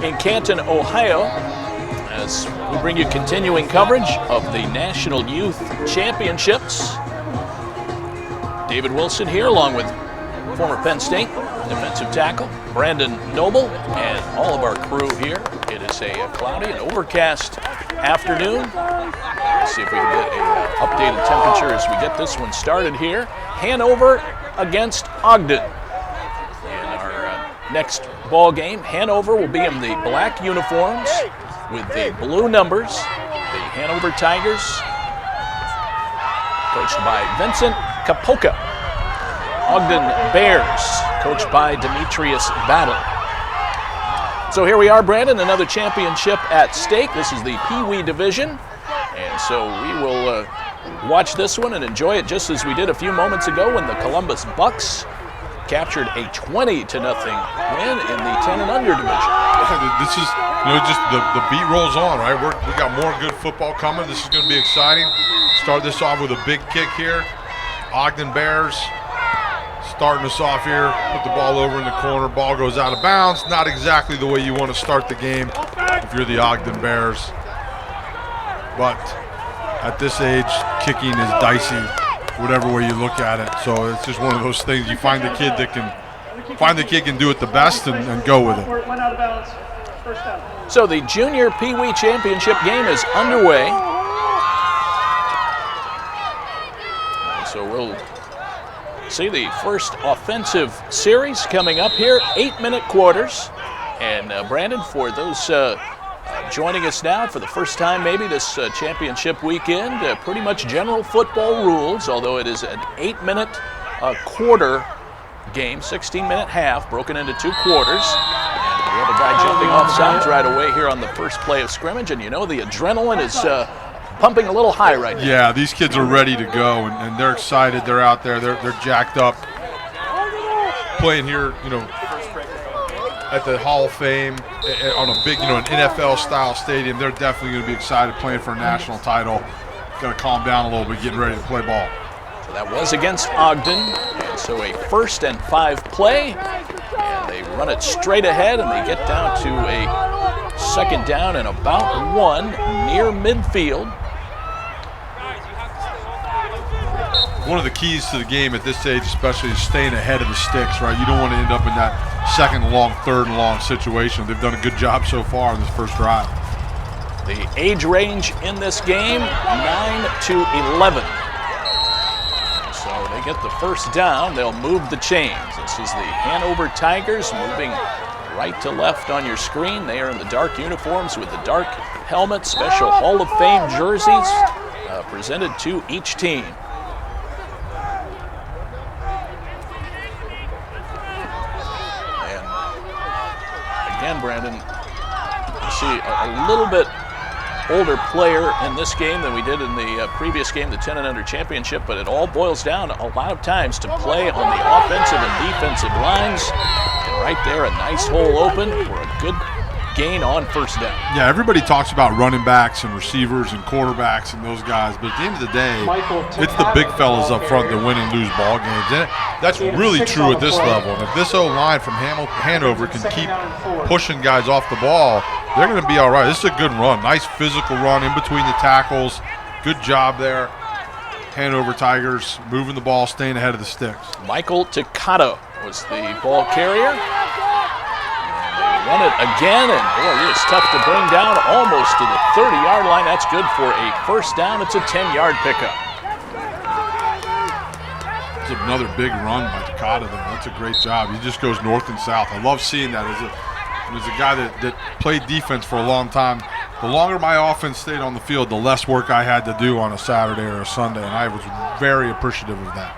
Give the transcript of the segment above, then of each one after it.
in Canton, Ohio, as we bring you continuing coverage of the National Youth Championships. David Wilson here, along with former Penn State defensive tackle Brandon Noble, and all of our crew here. It is a cloudy and overcast afternoon. Let's see if we can get an updated temperature as we get this one started here. Hanover against Ogden. In our next ball game, Hanover will be in the black uniforms with the blue numbers. The Hanover Tigers, coached by Vincent Kapoka. Ogden Bears, coached by Demetrius Battle. So here we are, Brandon, another championship at stake. This is the PeeWee division, and so we will watch this one and enjoy it just as we did a few moments ago when the Columbus Bucks captured a 20-0 win in the 10 and under division. This is, just the beat rolls on, right? We got more good football coming. This is going to be exciting. Start this off with a big kick here. Ogden Bears starting us off here. Put the ball over in the corner. Ball goes out of bounds. Not exactly the way you want to start the game if you're the Ogden Bears. But at this age, kicking is dicey, whatever way you look at it. So it's just one of those things. You find the kid that can do it the best and go with it. So the Junior PeeWee Championship game is underway. So we'll see the first offensive series coming up here, 8-minute quarters. And Brandon, for those joining us now for the first time maybe this championship weekend, pretty much general football rules, although it is an 8-minute quarter game, 16-minute half, broken into 2 quarters. And we have a guy jumping off sides right away here on the first play of scrimmage, and the adrenaline is pumping a little high right now. Yeah, these kids are ready to go, and they're excited. They're out there. They're jacked up. Playing here, at the Hall of Fame on a big, an NFL-style stadium. They're definitely going to be excited playing for a national title. Got to calm down a little bit, getting ready to play ball. So that was against Ogden, and so a 1st and 5 play, and they run it straight ahead, and they get down to a 2nd down and about 1 near midfield. One of the keys to the game at this stage especially is staying ahead of the sticks, right? You don't want to end up in that 2nd and long, 3rd and long situation. They've done a good job so far in this first drive. The age range in this game, 9 to 11. So they get the first down. They'll move the chains. This is the Hanover Tigers moving right to left on your screen. They are in the dark uniforms with the dark helmets, special Hall of Fame jerseys presented to each team. Again, Brandon, you see a little bit older player in this game than we did in the previous game, the 10 and under championship, but it all boils down a lot of times to play on the offensive and defensive lines. And right there, a nice hole open for a good gain on first down. Yeah, everybody talks about running backs and receivers and quarterbacks and those guys, but at the end of the day, it's the big fellas up front that win and lose ball games. And that's really true at this level. And if this O-line from Hanover can keep pushing guys off the ball, they're going to be all right. This is a good run. Nice physical run in between the tackles. Good job there. Hanover Tigers moving the ball, staying ahead of the sticks. Michael Takata was the ball carrier. Run it again, and boy, it's tough to bring down almost to the 30-yard line. That's good for a first down. It's a 10-yard pickup. It's another big run by Takata there. That's a great job. He just goes north and south. I love seeing that. As a guy that played defense for a long time, the longer my offense stayed on the field, the less work I had to do on a Saturday or a Sunday, and I was very appreciative of that.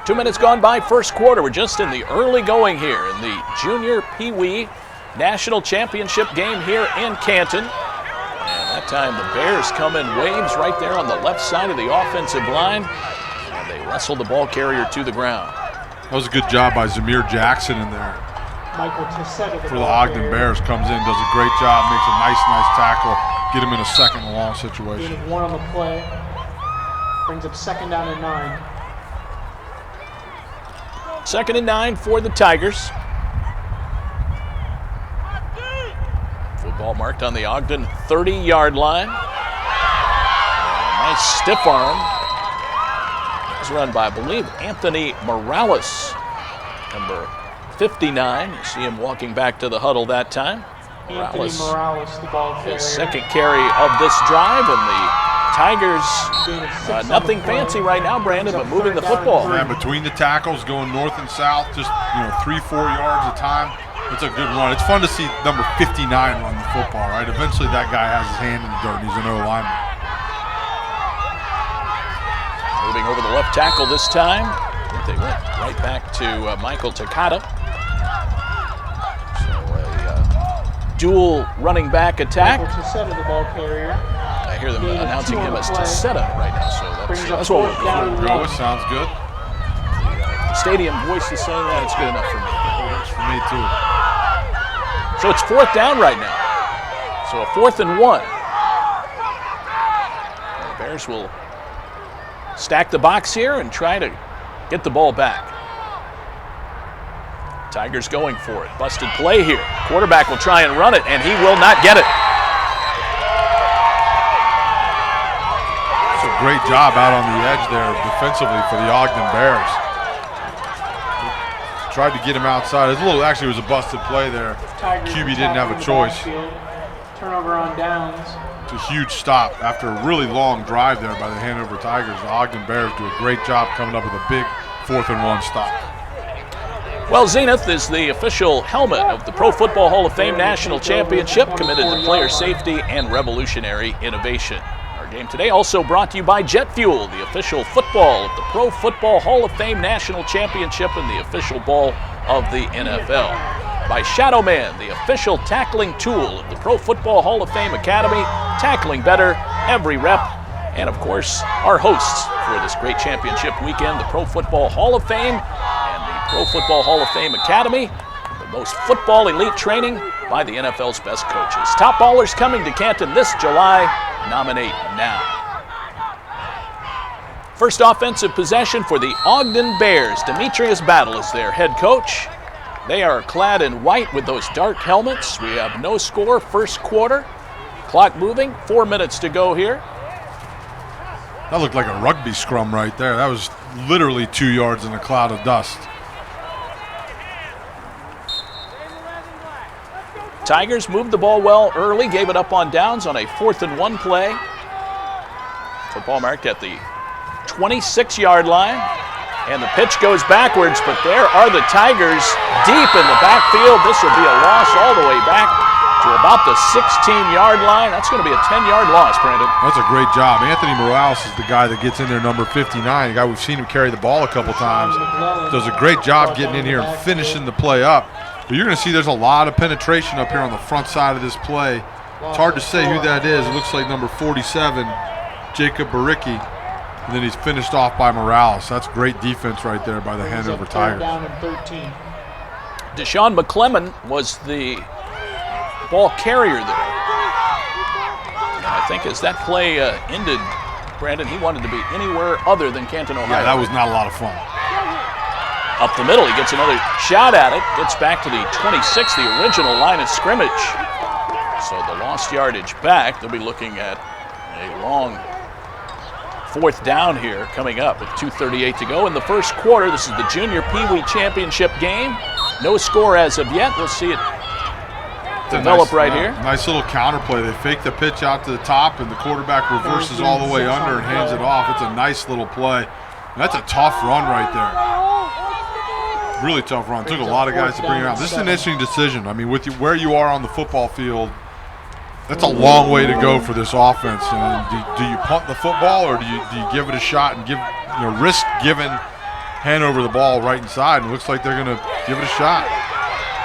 2 minutes gone by, first quarter. We're just in the early going here in the Junior PeeWee National Championship game here in Canton. And that time the Bears come in waves right there on the left side of the offensive line. And they wrestle the ball carrier to the ground. That was a good job by Zamir Jackson in there. For the Ogden Bears, comes in, does a great job, makes a nice tackle, get him in a 2nd and long situation. 1 on the play, brings up 2nd down and 9. 2nd and 9 for the Tigers. The ball marked on the Ogden 30-yard line. Nice stiff arm. It was run by, I believe, Anthony Morales, number 59. You see him walking back to the huddle that time. Anthony Morales, the ball carrier. His second carry of this drive, and the Tigers, nothing fancy right now, Brandon, but moving the football. Yeah, between the tackles, going north and south, just 3-4 yards a time. It's a good run. It's fun to see number 59 run the football, right? Eventually that guy has his hand in the dirt and he's an O-lineman. Moving over the left tackle this time. They went right back to Michael Takata. So a dual running back attack. Michael Tassetta, the ball carrier. I hear them announcing him as Tassetta right now, so that's what we're going to go with. Sounds good. The stadium voice is saying that. It's good enough for me. It's for me too. So it's 4th down right now. So a 4th and 1. The Bears will stack the box here and try to get the ball back. Tigers going for it. Busted play here. Quarterback will try and run it, and he will not get it. It's a great job out on the edge there defensively for the Ogden Bears. Tried to get him outside. Actually, it was a busted play there. QB didn't have a choice. Turnover on downs. It's a huge stop after a really long drive there by the Hanover Tigers. The Ogden Bears do a great job coming up with a big 4th and 1 stop. Well, Zenith is the official helmet of the Pro Football Hall of Fame National Championship, committed to player safety and revolutionary innovation. Our game today also brought to you by Jet Fuel, the official football of the Pro Football Hall of Fame National Championship and the official ball of the NFL. By Shadow Man, the official tackling tool of the Pro Football Hall of Fame Academy, tackling better every rep. And of course, our hosts for this great championship weekend, the Pro Football Hall of Fame and the Pro Football Hall of Fame Academy, the most football elite training by the NFL's best coaches. Top ballers coming to Canton this July. Nominate now. First offensive possession for the Ogden Bears. Demetrius Battle is their head coach. They are clad in white with those dark helmets. We have no score, first quarter. Clock moving, 4 minutes to go here. That looked like a rugby scrum right there. That was literally 2 yards in a cloud of dust. Tigers moved the ball well early, gave it up on downs on a 4th and 1 play. Football marked at the 26-yard line. And the pitch goes backwards, but there are the Tigers deep in the backfield. This will be a loss all the way back to about the 16-yard line. That's going to be a 10-yard loss, Brandon. That's a great job. Anthony Morales is the guy that gets in there, number 59. The guy we've seen him carry the ball a couple times. Does a great job getting in here and finishing the play up. But you're going to see there's a lot of penetration up here on the front side of this play. It's hard to say who that is. It looks like number 47, Jacob Baricki. And then he's finished off by Morales. That's great defense right there by the Hanover Tigers. Down and 13. Deshaun McClellan was the ball carrier there. And I think as that play ended, Brandon, he wanted to be anywhere other than Canton, Ohio. Yeah, that was not a lot of fun. Up the middle, he gets another shot at it. Gets back to the 26, the original line of scrimmage. So the lost yardage back. They'll be looking at a long 4th down here coming up with 2:38 to go in the first quarter. This is the Junior PeeWee Championship game. No score as of yet. We'll see it develop right here. Nice little counter play. They fake the pitch out to the top, and the quarterback reverses all the way under and hands it off. It's a nice little play. That's a tough run right there. Really tough run. Took a lot of guys to bring it out. This is an interesting decision. I mean, with where you are on the football field, that's a long way to go for this offense. And do you punt the football, or do you give it a shot and risk giving Hanover the ball right inside? And it looks like they're going to give it a shot.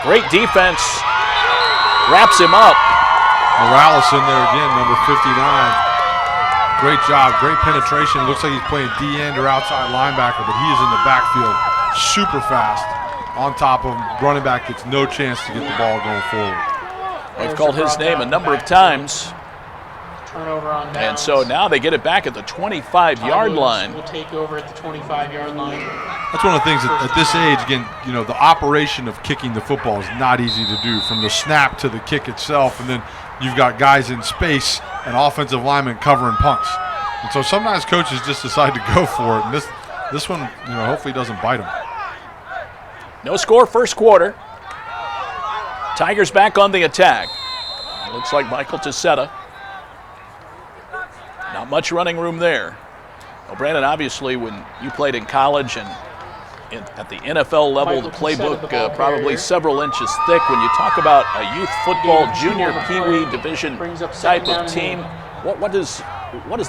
Great defense. Wraps him up. Morales in there again, number 59. Great job, great penetration. Looks like he's playing D-end or outside linebacker, but he is in the backfield super fast. On top of him, running back gets no chance to get the ball going forward. They've called his name a number of times. Turnover on downs. And so now they get it back at the 25-yard line. We'll take over at the 25-yard line. That's one of the things at this age, again, the operation of kicking the football is not easy to do, from the snap to the kick itself. And then you've got guys in space and offensive linemen covering punts. And so sometimes coaches just decide to go for it. And this one, hopefully doesn't bite them. No score first quarter. Tigers back on the attack. Looks like Michael Ticetta. Not much running room there. Well, Brandon, obviously when you played in college and at the NFL level, the playbook probably several inches thick. When you talk about a youth football, junior PeeWee division type of team, what does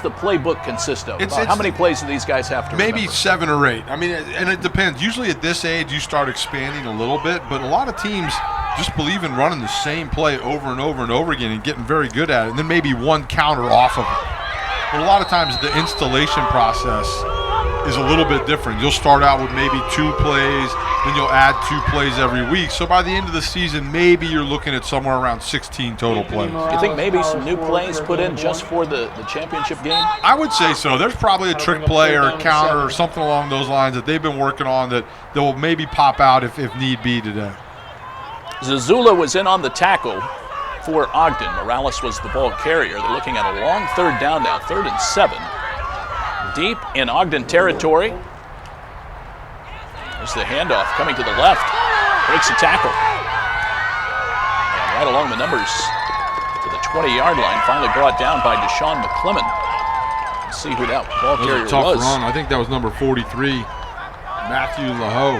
the playbook consist of? How many plays do these guys have to maybe remember? 7 or 8. I mean, and it depends. Usually at this age, you start expanding a little bit, but a lot of teams just believe in running the same play over and over and over again and getting very good at it, and then maybe one counter off of it. But a lot of times the installation process is a little bit different. You'll start out with maybe 2 plays, then you'll add 2 plays every week. So by the end of the season, maybe you're looking at somewhere around 16 total plays. Do you think maybe some new plays put in just for the championship game? I would say so. There's probably a trick play or a counter or something along those lines that they've been working on that will maybe pop out if need be today. Zazula was in on the tackle for Ogden. Morales was the ball carrier. They're looking at a long third down now, 3rd and 7. Deep in Ogden territory. There's the handoff coming to the left. Breaks a tackle. And right along the numbers to the 20-yard line. Finally brought down by Deshaun McClellan. Let's see who that ball carrier was. Tough run. I think that was number 43, Matthew LaHoe.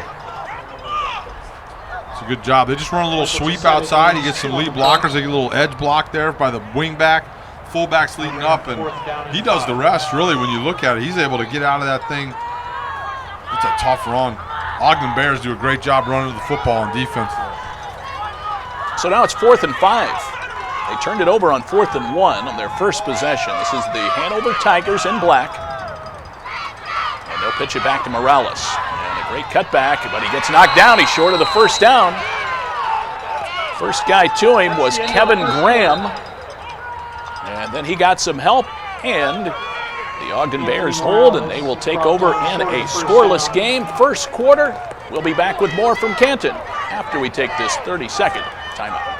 It's a good job. They just run a little sweep outside. He gets some lead blockers. They get a little edge block there by the wing back. Fullback's leading up, and he does the rest, really, when you look at it. He's able to get out of that thing. It's a tough run. Ogden Bears do a great job running the football on defense. So now it's 4th and 5. They turned it over on 4th and 1 on their first possession. This is the Hanover Tigers in black. And they'll pitch it back to Morales. And a great cutback, but he gets knocked down. He's short of the first down. First guy to him was Kevin Graham. And then he got some help, and the Ogden Bears hold, and they will take over in a scoreless game. First quarter, we'll be back with more from Canton after we take this 30-second timeout.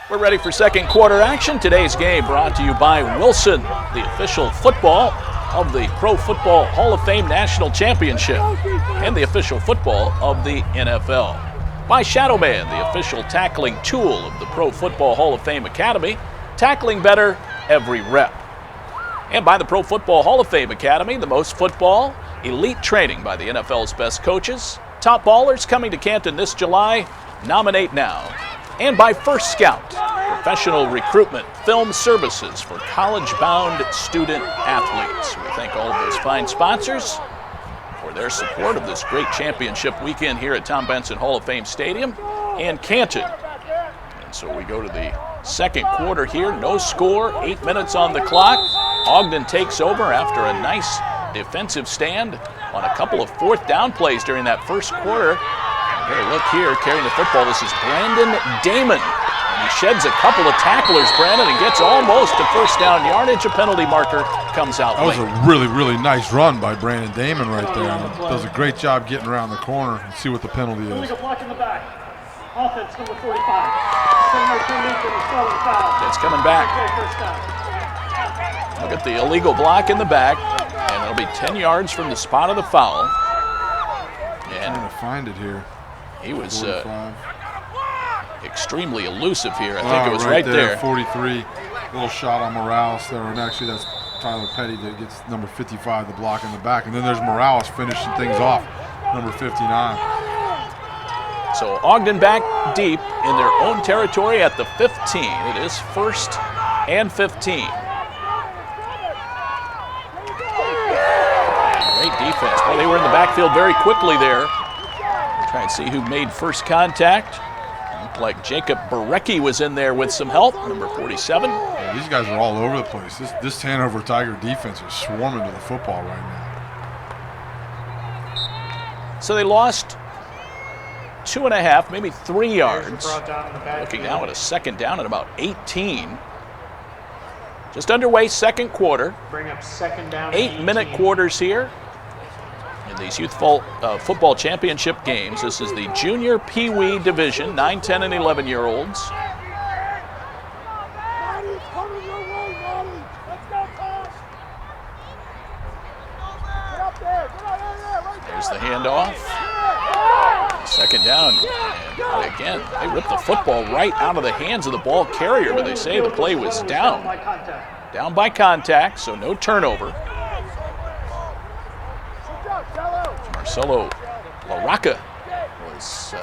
We're ready for second quarter action. Today's game brought to you by Wilson, the official football of the Pro Football Hall of Fame National Championship and the official football of the NFL. By Shadowman, the official tackling tool of the Pro Football Hall of Fame Academy, tackling better every rep. And by the Pro Football Hall of Fame Academy, the most football, elite training by the NFL's best coaches, top ballers coming to Canton this July. Nominate now. And by First Scout, professional recruitment film services for college-bound student athletes. We thank all of those fine sponsors for their support of this great championship weekend here at Tom Benson Hall of Fame Stadium and Canton. And so we go to the second quarter here. No score, 8 minutes on the clock. Ogden takes over after a nice defensive stand on a couple of 4th down plays during that first quarter. Get a look here, carrying the football. This is Brandon Damon. And he sheds a couple of tacklers, Brandon, and gets almost to first down yardage. A penalty marker comes out late. That was a really, really nice run by Brandon Damon right there. Does a great job getting around the corner and see what the penalty is. Illegal block in the back. Offense number 45. It's coming back. Look at the illegal block in the back, and it'll be 10 yards from the spot of the foul. And trying to find it here. He was extremely elusive here. I think it was right there. 43. Little shot on Morales there. And actually, that's Tyler Petty that gets number 55, the block in the back. And then there's Morales finishing things off, number 59. So Ogden back deep in their own territory at the 15. It is 1st and 15. Great defense. Well, they were in the backfield very quickly there. Try and see who made first contact. Looked like Jacob Barecki was in there with some help, number 47. Yeah, these guys are all over the place. This Hanover Tiger defense is swarming to the football right now. So they lost 2.5, maybe 3 yards. Looking now at a second down at about 18. Just underway, second quarter. Bring up second down. 8-minute quarters here in these youth football championship games. This is the junior PeeWee division, 9, 10, and 11-year-olds. There's the handoff. Second down. And again, they ripped the football right out of the hands of the ball carrier, but they say the play was down. Down by contact, so no turnover. Marcelo LaRocca was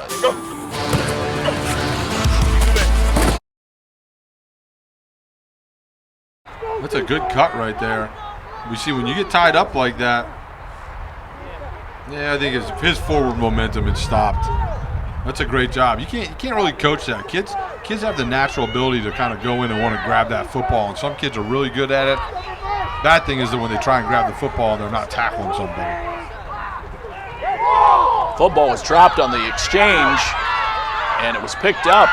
That's a good cut right there. We see when you get tied up like that, yeah, I think his forward momentum had stopped. That's a great job. You can't really coach that. Kids have the natural ability to kind of go in and want to grab that football, and some kids are really good at it. Bad thing is that when they try and grab the football, they're not tackling somebody. Football was dropped on the exchange, and it was picked up.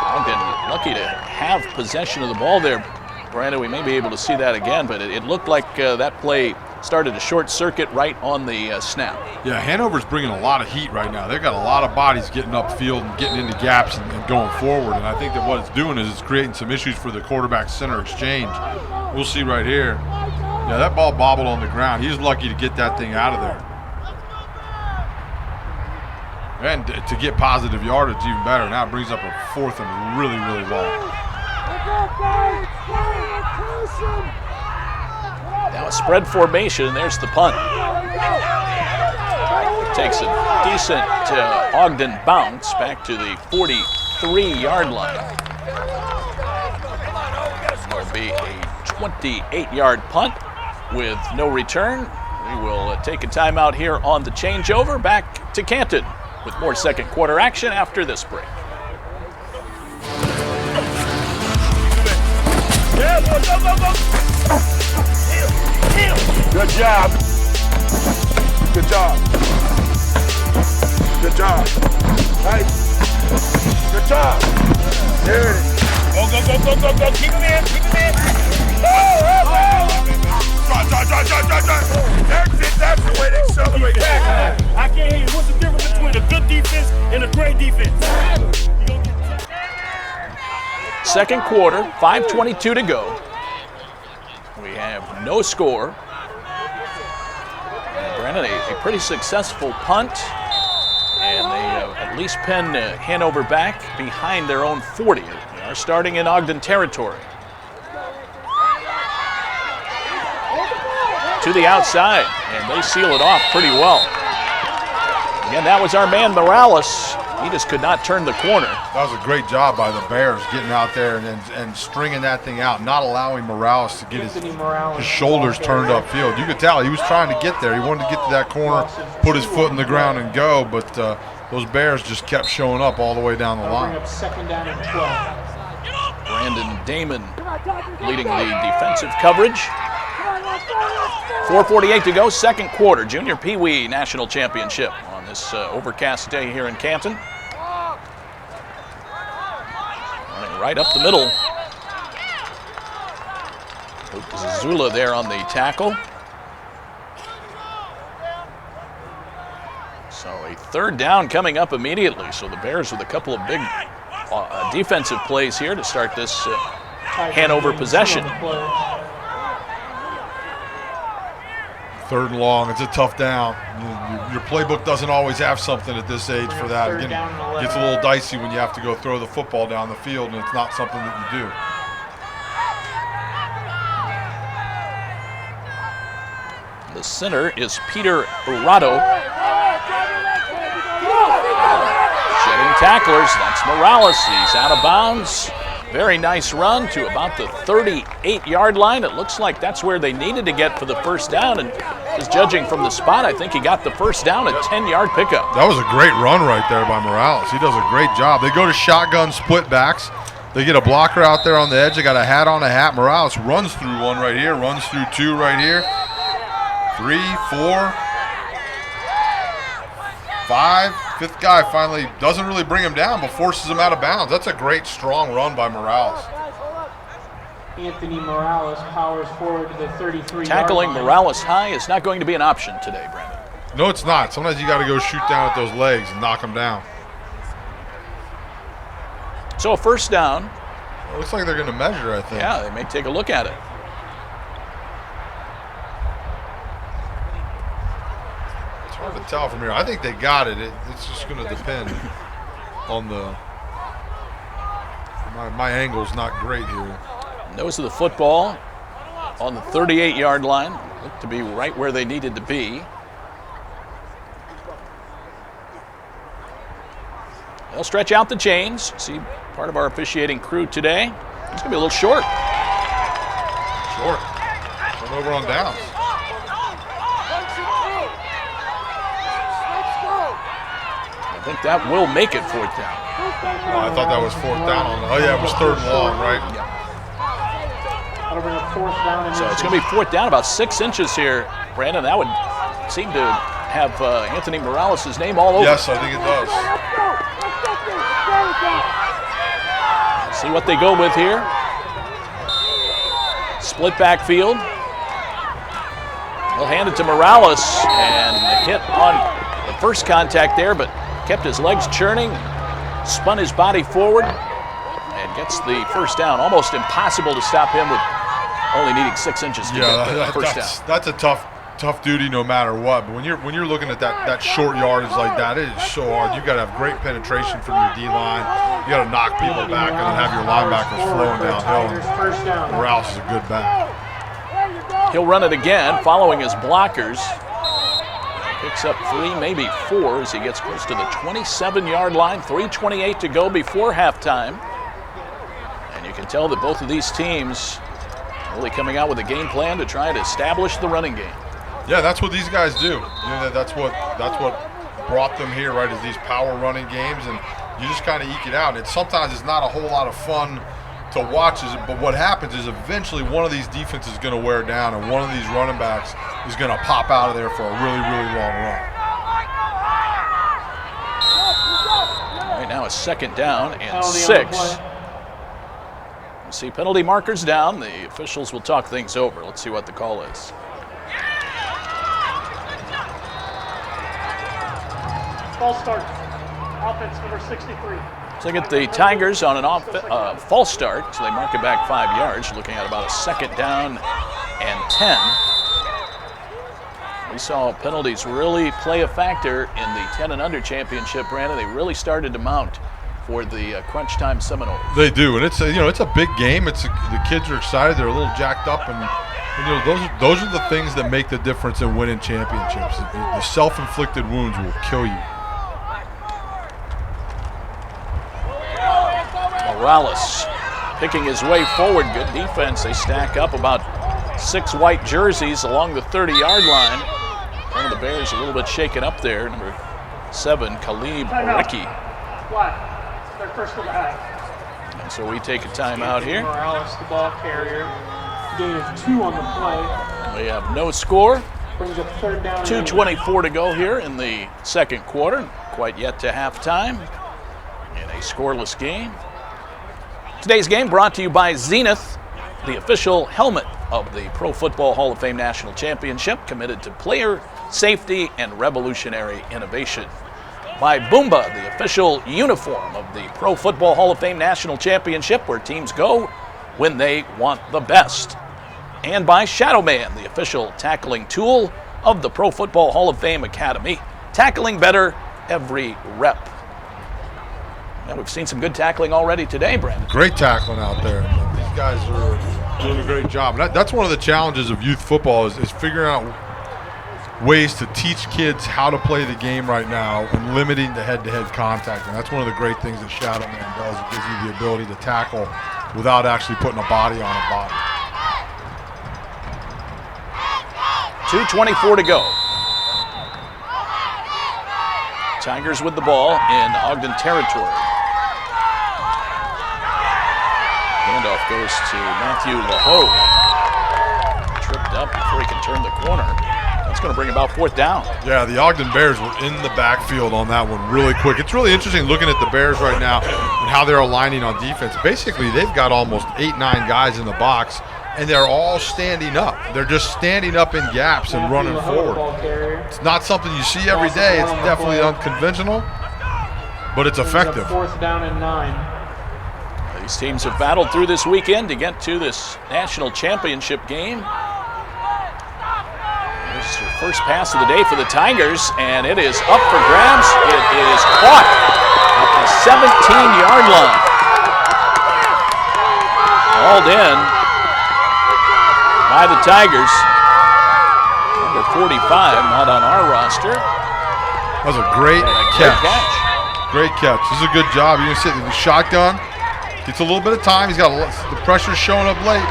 Ogden lucky to have possession of the ball there. Brandon, we may be able to see that again, but it looked like that play started a short circuit right on the snap. Yeah, Hanover's bringing a lot of heat right now. They've got a lot of bodies getting upfield and getting into gaps and going forward, and I think that what it's doing is it's creating some issues for the quarterback-center exchange. We'll see right here. Yeah, that ball bobbled on the ground. He was lucky to get that thing out of there. And to get positive yardage even better. Now it brings up a fourth and really, really long. Now a spread formation, and there's the punt. Takes a decent Ogden bounce back to the 43-yard line. Will be a 28-yard punt with no return. We will take a timeout here on the changeover. Back to Canton with more second quarter action after this break. Yeah, boy, go. Good job. Good job. Good job. Nice. Good job. There it is. Go. Keep him in. That's the way they celebrate. I can't hear you. What's the difference between a good defense and a great defense? Second quarter, 5:22 to go. We have no score. Brandon, a pretty successful punt, and they at least pin Hanover back behind their own 40. They are starting in Ogden territory. To the outside, and they seal it off pretty well. Again, that was our man Morales. He just could not turn the corner. That was a great job by the Bears getting out there and stringing that thing out, not allowing Morales to get his shoulders turned upfield. You could tell he was trying to get there. He wanted to get to that corner, put his foot in the ground and go, but those Bears just kept showing up all the way down the line. Bring up second down and 12. Brandon Damon leading the defensive coverage. 4:48 to go, second quarter. Junior PeeWee National Championship on this overcast day here in Canton. Running right up the middle. Zula there on the tackle. So a third down coming up immediately. So the Bears with a couple of big defensive plays here to start this Hanover possession. Third and long, it's a tough down. Your playbook doesn't always have something at this age for that. It gets a little dicey when you have to go throw the football down the field, and it's not something that you do. The center is Peter Urado. Shedding tacklers, that's Morales. He's out of bounds. Very nice run to about the 38-yard line. It looks like that's where they needed to get for the first down. And just judging from the spot, I think he got the first down, a 10-yard pickup. That was a great run right there by Morales. He does a great job. They go to shotgun split backs. They get a blocker out there on the edge. They got a hat on a hat. Morales runs through one right here, runs through two right here. 3, 4, 5. Fifth guy finally doesn't really bring him down, but forces him out of bounds. That's a great, strong run by Morales. Anthony Morales powers forward to the 33-yard Tackling line. Morales high is not going to be an option today, Brandon. No, it's not. Sometimes you got to go shoot down at those legs and knock them down. So a first down. It looks like they're going to measure, I think. Yeah, they may take a look at it. It's hard to tell from here. I think they got it. It's just going to depend on the... My angle's not great here. Nose of the football on the 38-yard line. Looked to be right where they needed to be. They'll stretch out the chains. See part of our officiating crew today. It's going to be a little short. Short. Turnover on downs. I think that will make it fourth down. Oh, I thought that was fourth down. Oh, yeah, it was third and long, right? That'll bring up fourth down and So it's going to be fourth down, about 6 inches here, Brandon. That would seem to have Anthony Morales' name all over. Yes, I think it does. See what they go with here. Split backfield. They'll hand it to Morales, and a hit on the first contact there, but kept his legs churning, spun his body forward, and gets the first down. Almost impossible to stop him with only needing 6 inches to get the first down. That's a tough duty no matter what. But when you're looking at that short yardage like that, it is so hard. You've got to have great penetration from your D-line. You got to knock people back and then have your linebackers flowing downhill. Morales is a good back. He'll run it again, following his blockers. Picks up 3, maybe 4 as he gets close to the 27-yard line. 3:28 to go before halftime. And you can tell that both of these teams really coming out with a game plan to try to establish the running game. Yeah, that's what these guys do. You know, that's what brought them here, right? Is these power running games, and you just kind of eke it out. Sometimes it's not a whole lot of fun to watch, but what happens is eventually one of these defenses is going to wear down, and one of these running backs is going to pop out of there for a really, really long run. Right now, a second down and Penalty 6. You see penalty markers down. The officials will talk things over. Let's see what the call is. False start. Offense number 63. So they get the Tigers on an false start, so they mark it back 5 yards, looking at about a second down and 10. We saw penalties really play a factor in the 10 and under championship, Brandon. They really started to mount for the crunch time Seminoles. They do, and it's a big game. The kids are excited. They're a little jacked up, and those are the things that make the difference in winning championships. The self-inflicted wounds will kill you. Morales picking his way forward. Good defense. They stack up about 6 white jerseys along the 30-yard line. One of the Bears a little bit shaken up there. Number 7, Khalib Ricky. They're first of the half. And so we take a timeout here. Morales, the ball carrier. Gain of 2 on the play. We have no score. Brings up third down. 2:24 to go here in the second quarter. Quite yet to halftime in a scoreless game. Today's game brought to you by Zenith, the official helmet of the Pro Football Hall of Fame National Championship, committed to player safety and revolutionary innovation. By Boomba, the official uniform of the Pro Football Hall of Fame National Championship, where teams go when they want the best. And by Shadow Man, the official tackling tool of the Pro Football Hall of Fame Academy, tackling better every rep. And we've seen some good tackling already today, Brandon. Great tackling out there. These guys are doing a great job. That's one of the challenges of youth football is figuring out ways to teach kids how to play the game right now and limiting the head-to-head contact. And that's one of the great things that Shadow Man does. It gives you the ability to tackle without actually putting a body on a body. 2:24 to go. Tigers with the ball in Ogden territory. Handoff goes to Matthew LaHoe. Tripped up before he can turn the corner. That's going to bring about 4th down. Yeah, the Ogden Bears were in the backfield on that one really quick. It's really interesting looking at the Bears right now and how they're aligning on defense. Basically, they've got almost 8, 9 guys in the box, and they're all standing up. They're just standing up in gaps and running forward. It's not something you see every day. It's definitely unconventional, but it's effective. 4th down and 9. These teams have battled through this weekend to get to this national championship game. This is your first pass of the day for the Tigers, and it is up for grabs. It is caught at the 17-yard line. Hauled in by the Tigers. Number 45, not on our roster. That was a great catch. Great catch. This is a good job. You're going to sit in the shotgun. Gets a little bit of time. He's got the pressure showing up late.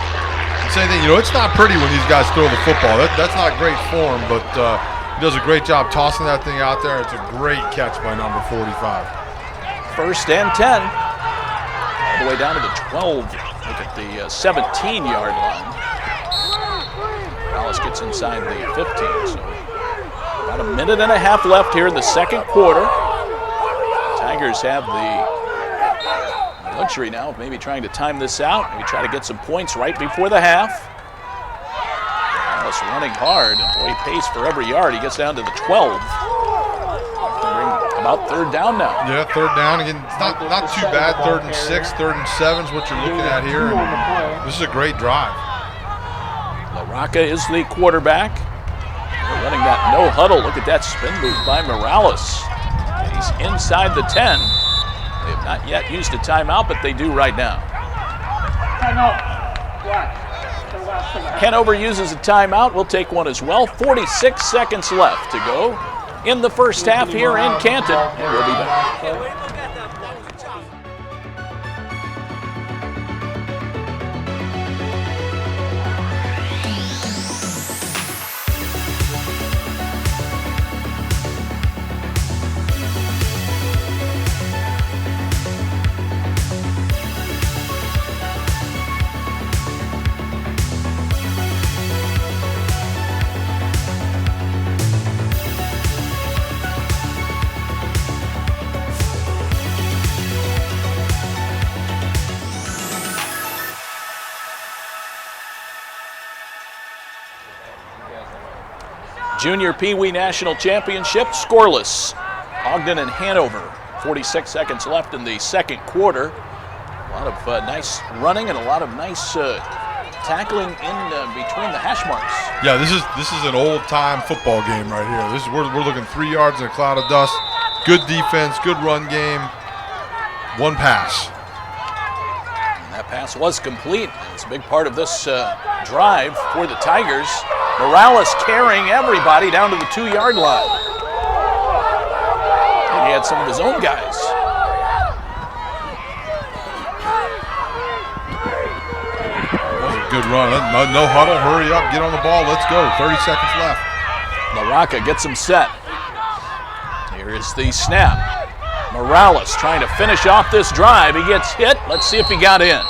Same thing. It's not pretty when these guys throw the football. That's not great form, but he does a great job tossing that thing out there. It's a great catch by number 45. 1st and 10. All the way down to the 12. Look at the 17-yard line. Dallas gets inside the 15. So about a minute and a half left here in the 2nd quarter. Tigers have the luxury now of maybe trying to time this out, maybe try to get some points right before the half. Dallas running hard, and boy, he pays for every yard. He gets down to the 12. About 3rd down now. Yeah, 3rd down. Again, it's not too bad. 3rd and 6, 3rd and 7 is what you're looking at here. And this is a great drive. LaRocca is the quarterback. They're running that no huddle. Look at that spin move by Morales. And he's inside the 10. They have not yet used a timeout, but they do right now. Hanover uses a timeout. We'll take one as well. 46 seconds left to go in the first half here in Canton, and we'll be back. Junior PeeWee National Championship, scoreless. Ogden and Hanover. 46 seconds left in the 2nd quarter. A lot of nice running and a lot of nice tackling in between the hash marks. Yeah, this is an old-time football game right here. We're looking 3 yards in a cloud of dust. Good defense, good run game. 1 pass. And that pass was complete. It's a big part of this drive for the Tigers. Morales carrying everybody down to the 2-yard line. And he had some of his own guys. That was a good run. No huddle, hurry up, get on the ball, let's go. 30 seconds left. LaRocca gets him set. Here is the snap. Morales trying to finish off this drive. He gets hit. Let's see if he got in.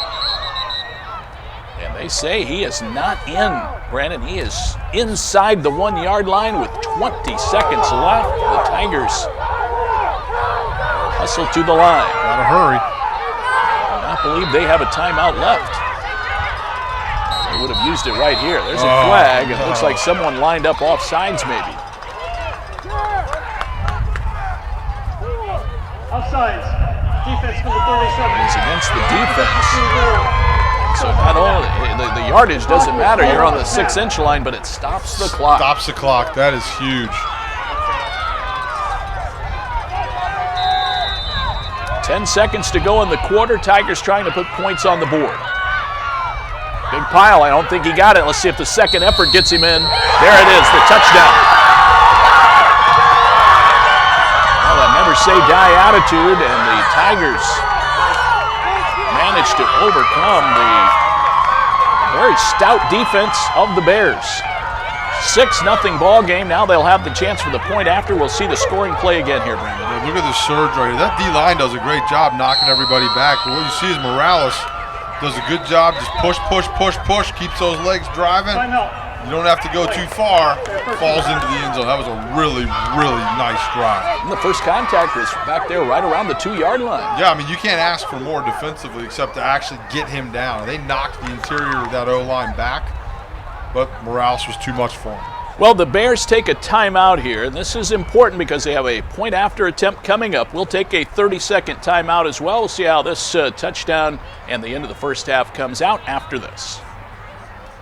And they say he is not in, Brandon. He is inside the 1-yard line with 20 seconds left. The Tigers hustle to the line. Gotta hurry. I do not believe they have a timeout left. They would have used it right here. There's a flag. It looks like someone lined up off sides maybe. Offsides. Defense number 37. He's against the defense. So not only the yardage doesn't matter. You're on the 6-inch line, but it stops the clock. Stops the clock. That is huge. 10 seconds to go in the quarter. Tigers trying to put points on the board. Big pile. I don't think he got it. Let's see if the second effort gets him in. There it is, the touchdown. Well, a never say die attitude, and the Tigers manage managed to overcome the very stout defense of the Bears. 6-0 ball game. Now they'll have the chance for the point after. We'll see the scoring play again here, Brandon. Yeah, look at the surge right here. That D-line does a great job knocking everybody back. But what you see is Morales does a good job. Just push, push, push, push. Keeps those legs driving. You don't have to go too far. Falls into the end zone. That was a really, really nice drive. And the first contact was back there right around the 2-yard line. Yeah, I mean, you can't ask for more defensively except to actually get him down. They knocked the interior of that O-line back, but Morales was too much for him. Well, the Bears take a timeout here, and this is important because they have a point after attempt coming up. We'll take a 30-second timeout as well. We'll see how this touchdown and the end of the first half comes out after this.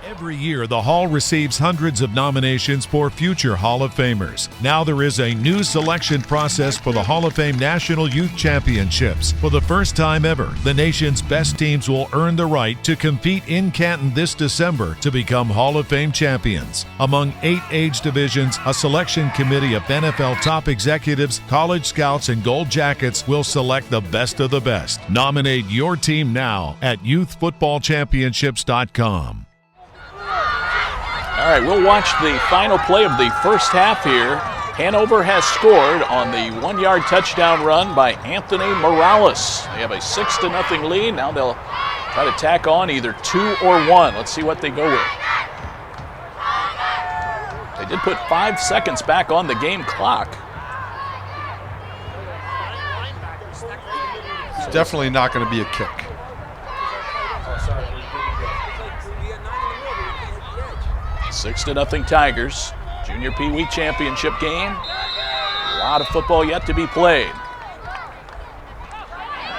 Every year, the Hall receives hundreds of nominations for future Hall of Famers. Now there is a new selection process for the Hall of Fame National Youth Championships. For the first time ever, the nation's best teams will earn the right to compete in Canton this December to become Hall of Fame champions. Among 8 age divisions, a selection committee of NFL top executives, college scouts, and gold jackets will select the best of the best. Nominate your team now at youthfootballchampionships.com. All right, we'll watch the final play of the first half here. Hanover has scored on the 1-yard touchdown run by Anthony Morales. They have a 6-0 lead. Now they'll try to tack on either 2 or 1. Let's see what they go with. They did put 5 seconds back on the game clock. It's definitely not going to be a kick. 6-0 Tigers. Junior PeeWee championship game. A lot of football yet to be played.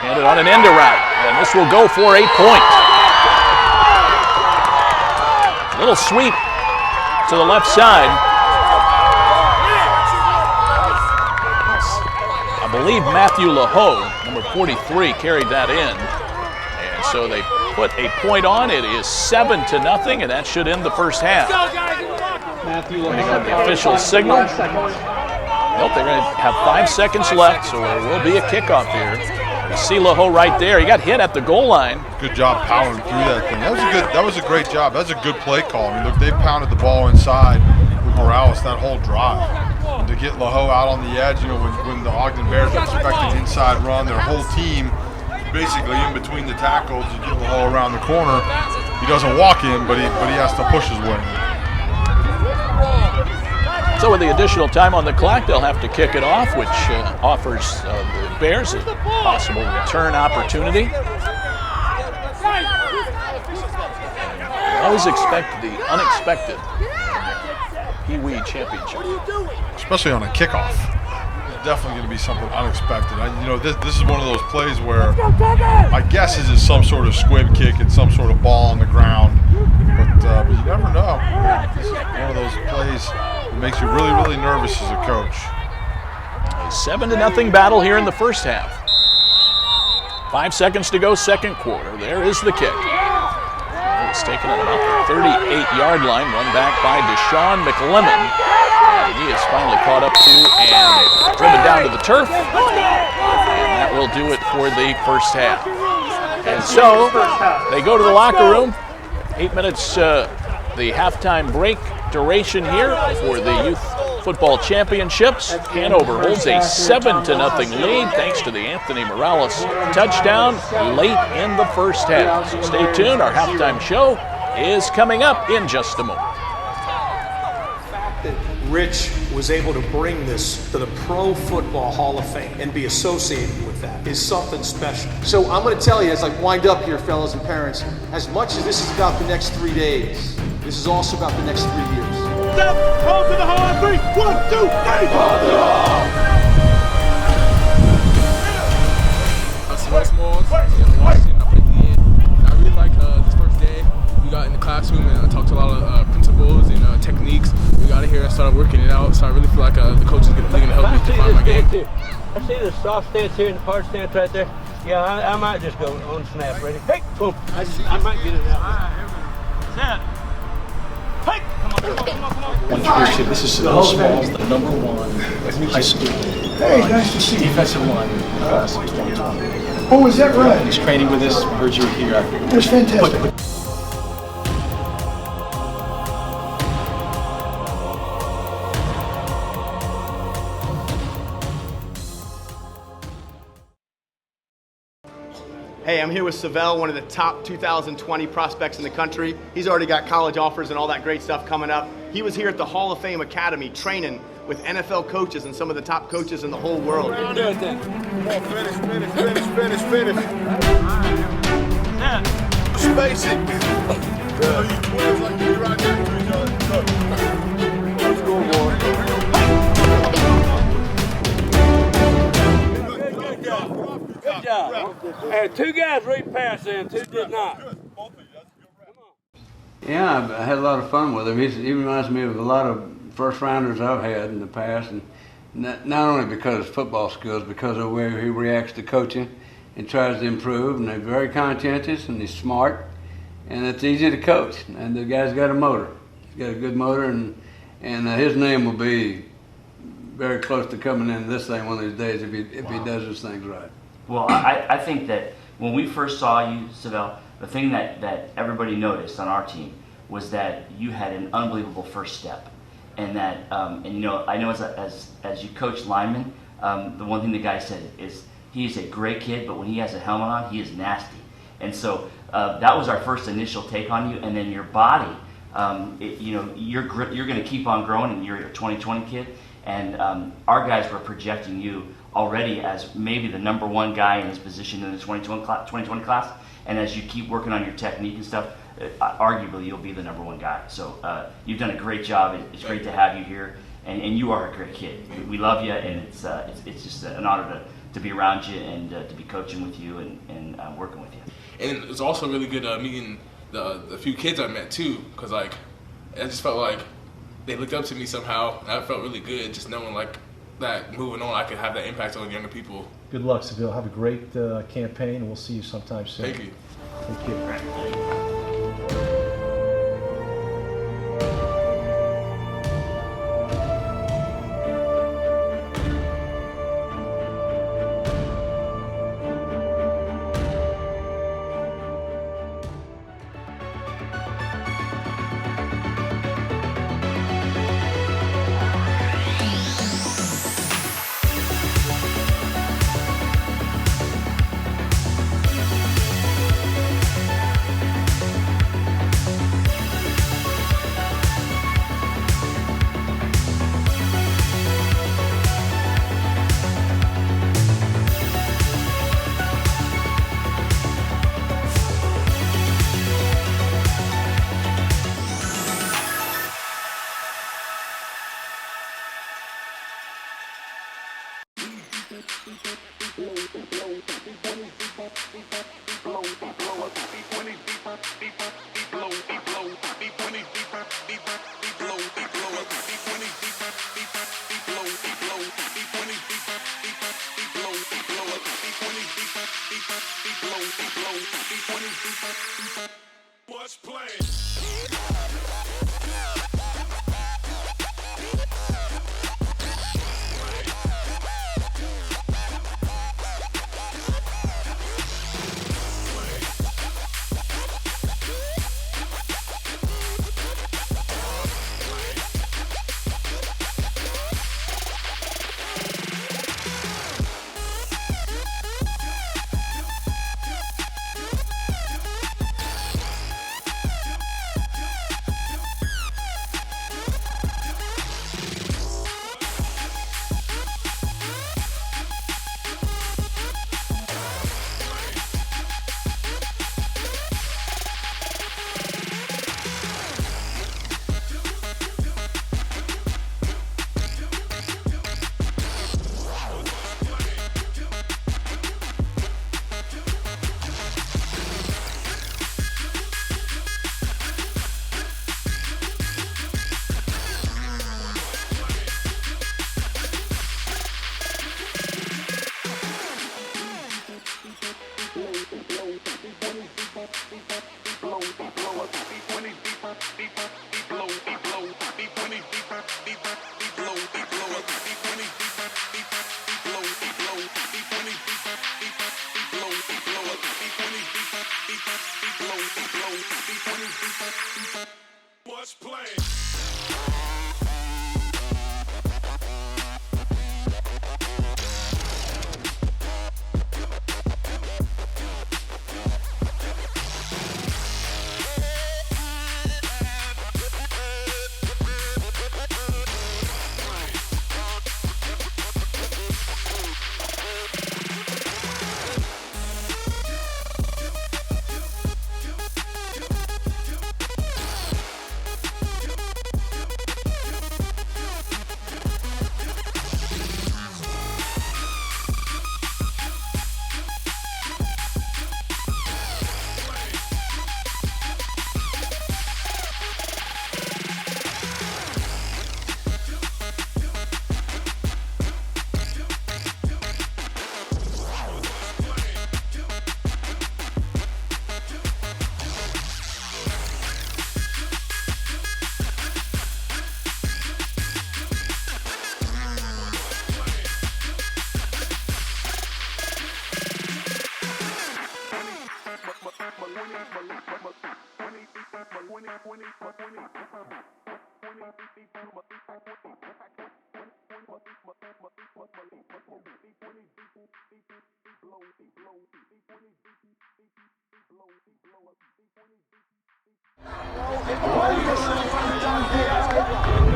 Handed on an end around, and this will go for a point. Little sweep to the left side. I believe Matthew LaHoe, number 43, carried that in. And so they put a point on. It is 7-0, and that should end the first half. Matthew Waiting on the official signal. Nope, they're going to have 5 seconds left, so there will be a kickoff here. You see LaHoe right there. He got hit at the goal line. Good job powering through that thing. That was a great job. That's a good play call. I mean, look, they pounded the ball inside with Morales that whole drive. And to get LaHoe out on the edge, you know, when the Ogden Bears are expecting inside run, their whole team basically in between the tackles. You get LaHoe around the corner. He doesn't walk in, but he has to push his way. So with the additional time on the clock, they'll have to kick it off, which offers the Bears a possible return opportunity. Always expect the unexpected PeeWee championship. Especially on a kickoff. It's definitely going to be something unexpected. This is one of those plays where my guess is it's some sort of squib kick, it's some sort of ball on the ground. But you never know. This is one of those plays that makes you really, really nervous as a coach. A 7-0 battle here in the first half. 5 seconds to go, second quarter. There is the kick. It's taken at about the 38-yard line, run back by Deshaun McLemmon. And he is finally caught up to and driven down to the turf. And that will do it for the first half. And so they go to the locker room. 8 minutes, the halftime break duration here for the Youth Football Championships. Hanover holds a 7-0 lead thanks to the Anthony Morales touchdown late in the first half. So stay tuned. Our halftime show is coming up in just a moment. That Rich was able to bring this to the Pro Football Hall of Fame and be associated with that is something special. So I'm going to tell you, as I wind up here, fellas and parents, as much as this is about the next 3 days, this is also about the next 3 years. Step, hold to the hall on 3. 1, 2, 3. Hold to the hall. Small Smalls, Washington, up at the end. I really like this first day. We got in the classroom and I talked to a lot of principles and techniques. We got in here and started working it out, so I really feel like the coach is really going to help me define my game. I see the soft stance here and the hard stance right there. Yeah, I might just go on snap. Ready? Hey, boom. I might get it out. Set. Hey, come on. This is Small Smalls, the #1 high school defensive line in the class of 2020. Oh, is that right? He's training with us. Heard you were here. That's fantastic. Hey, I'm here with Savell, one of the top 2020 prospects in the country. He's already got college offers and all that great stuff coming up. He was here at the Hall of Fame Academy training with NFL coaches and some of the top coaches in the whole world. Come on, finish. Space it. You twins like you right next to each other. Let's go, boy. Good job. And 2 guys read past and 2 did not. Yeah, I had a lot of fun with him. He reminds me of a lot of first rounders I've had in the past, and not only because of football skills, because of where he reacts to coaching and tries to improve. And they're very conscientious, and he's smart, and it's easy to coach. And the guy's got a motor. He's got a good motor, and his name will be very close to coming in this thing one of these days if he does his things right. Well, I think that when we first saw you, Savell, the thing that everybody noticed on our team was that you had an unbelievable first step, and that and you know, I know as you coach linemen, the one thing the guy said is he's a great kid, but when he has a helmet on, he is nasty. And so that was our first initial take on you, and then your body, you know, you're going to keep on growing, and you're a 2020 kid, and our guys were projecting you already as maybe the #1 guy in his position in the 2020 class, and as you keep working on your technique and stuff, arguably you'll be the #1 guy. So you've done a great job. It's great to have you here, and you are a great kid. We love you, and it's just an honor to be around you and to be coaching with you and working with you. And it was also really good meeting the few kids I met too, because like I just felt like they looked up to me somehow, and I felt really good just knowing like that moving on I could have that impact on younger people. Good luck, Seville. Have a great campaign, and we'll see you sometime soon. Thank you. Thank you.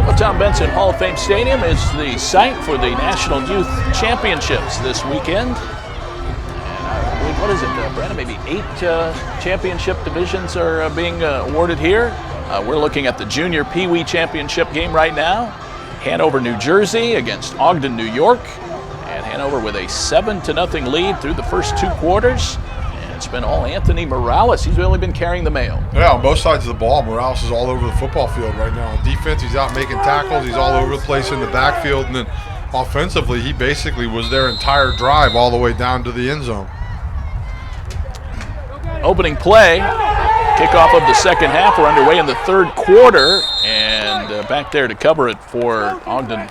Well, Tom Benson Hall of Fame Stadium is the site for the National Youth Championships this weekend. And what is it, Brandon? Maybe 8 championship divisions are being awarded here. We're looking at the Junior PeeWee Championship game right now. Hanover, New Jersey against Ogden, New York. And Hanover with a 7-0 lead through the first 2 quarters. It's been all Anthony Morales. He's really been carrying the mail. Yeah, on both sides of the ball, Morales is all over the football field right now. On defense, he's out making tackles. He's all over the place in the backfield. And then offensively, he basically was their entire drive all the way down to the end zone. Opening play, kickoff of the second half. We're underway in the third quarter. And back there to cover it for Ogden,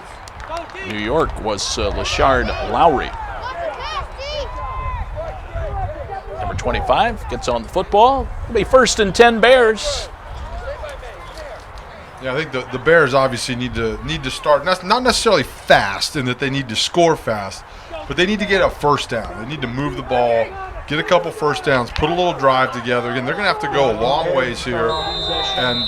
New York was Lashard Lowry. Number 25 gets on the football. It'll be 1st and 10 Bears. Yeah, I think the Bears obviously need to start, not necessarily fast in that they need to score fast, but they need to get a first down. They need to move the ball, get a couple first downs, put a little drive together. Again, they're going to have to go a long ways here, and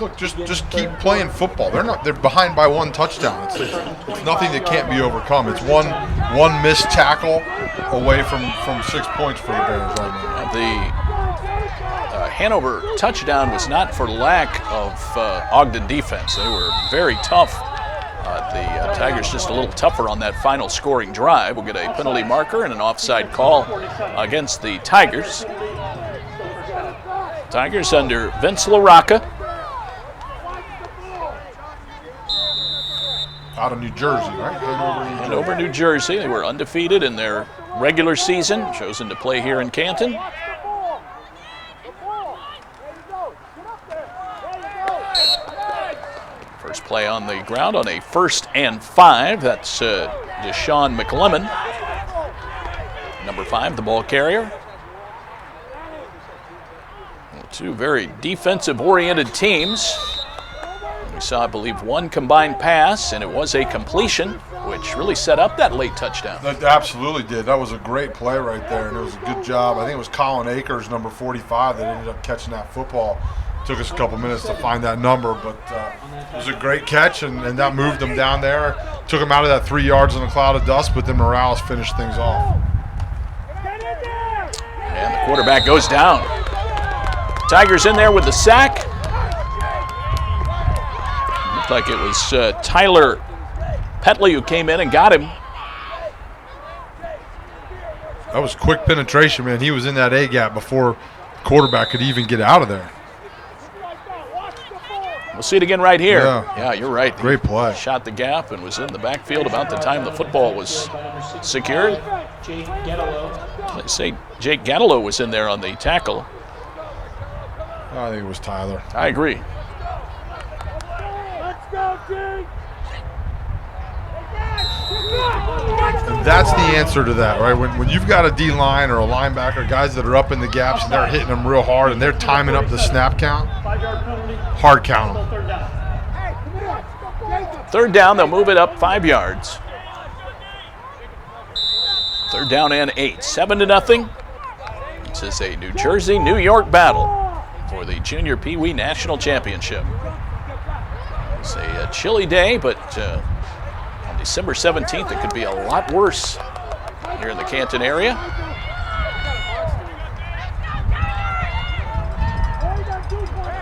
look, just keep playing football. They're behind by 1 touchdown. It's nothing that can't be overcome. It's one missed tackle away from 6 points for the Bears right now. The Hanover touchdown was not for lack of Ogden defense. They were very tough. The Tigers just a little tougher on that final scoring drive. We'll get a penalty marker and an offside call against the Tigers. Tigers under Vince LaRocca. Out of New Jersey, right? Hanover, New Jersey. They were undefeated in their regular season, chosen to play here in Canton. First play on the ground on a 1st and 5. That's Deshaun McLemmon, number 5, the ball carrier. Well, 2 very defensive-oriented teams. We saw, I believe, 1 combined pass, and it was a completion, which really set up that late touchdown. That absolutely did. That was a great play right there, and it was a good job. I think it was Colin Akers, number 45, that ended up catching that football. Took us a couple minutes to find that number, but it was a great catch, and that moved them down there. Took them out of that 3 yards in a cloud of dust, but then Morales finished things off. And the quarterback goes down. Tigers in there with the sack. Looked like it was Tyler Petley who came in and got him. That was quick penetration, man. He was in that A-gap before the quarterback could even get out of there. We'll see it again right here. Yeah, you're right. Great play. Shot the gap and was in the backfield about the time the football was secured. They say Jake Gattilow was in there on the tackle. I think it was Tyler. I agree. Let's go, Jake! And that's the answer to that, right? When you've got a D-line or a linebacker, guys that are up in the gaps and they're hitting them real hard and they're timing up the snap count, hard count them. 3rd down, they'll move it up 5 yards. 3rd down and 8, 7-0. This is a New Jersey, New York battle for the Junior PeeWee National Championship. It's a chilly day, but on December 17th, it could be a lot worse here in the Canton area.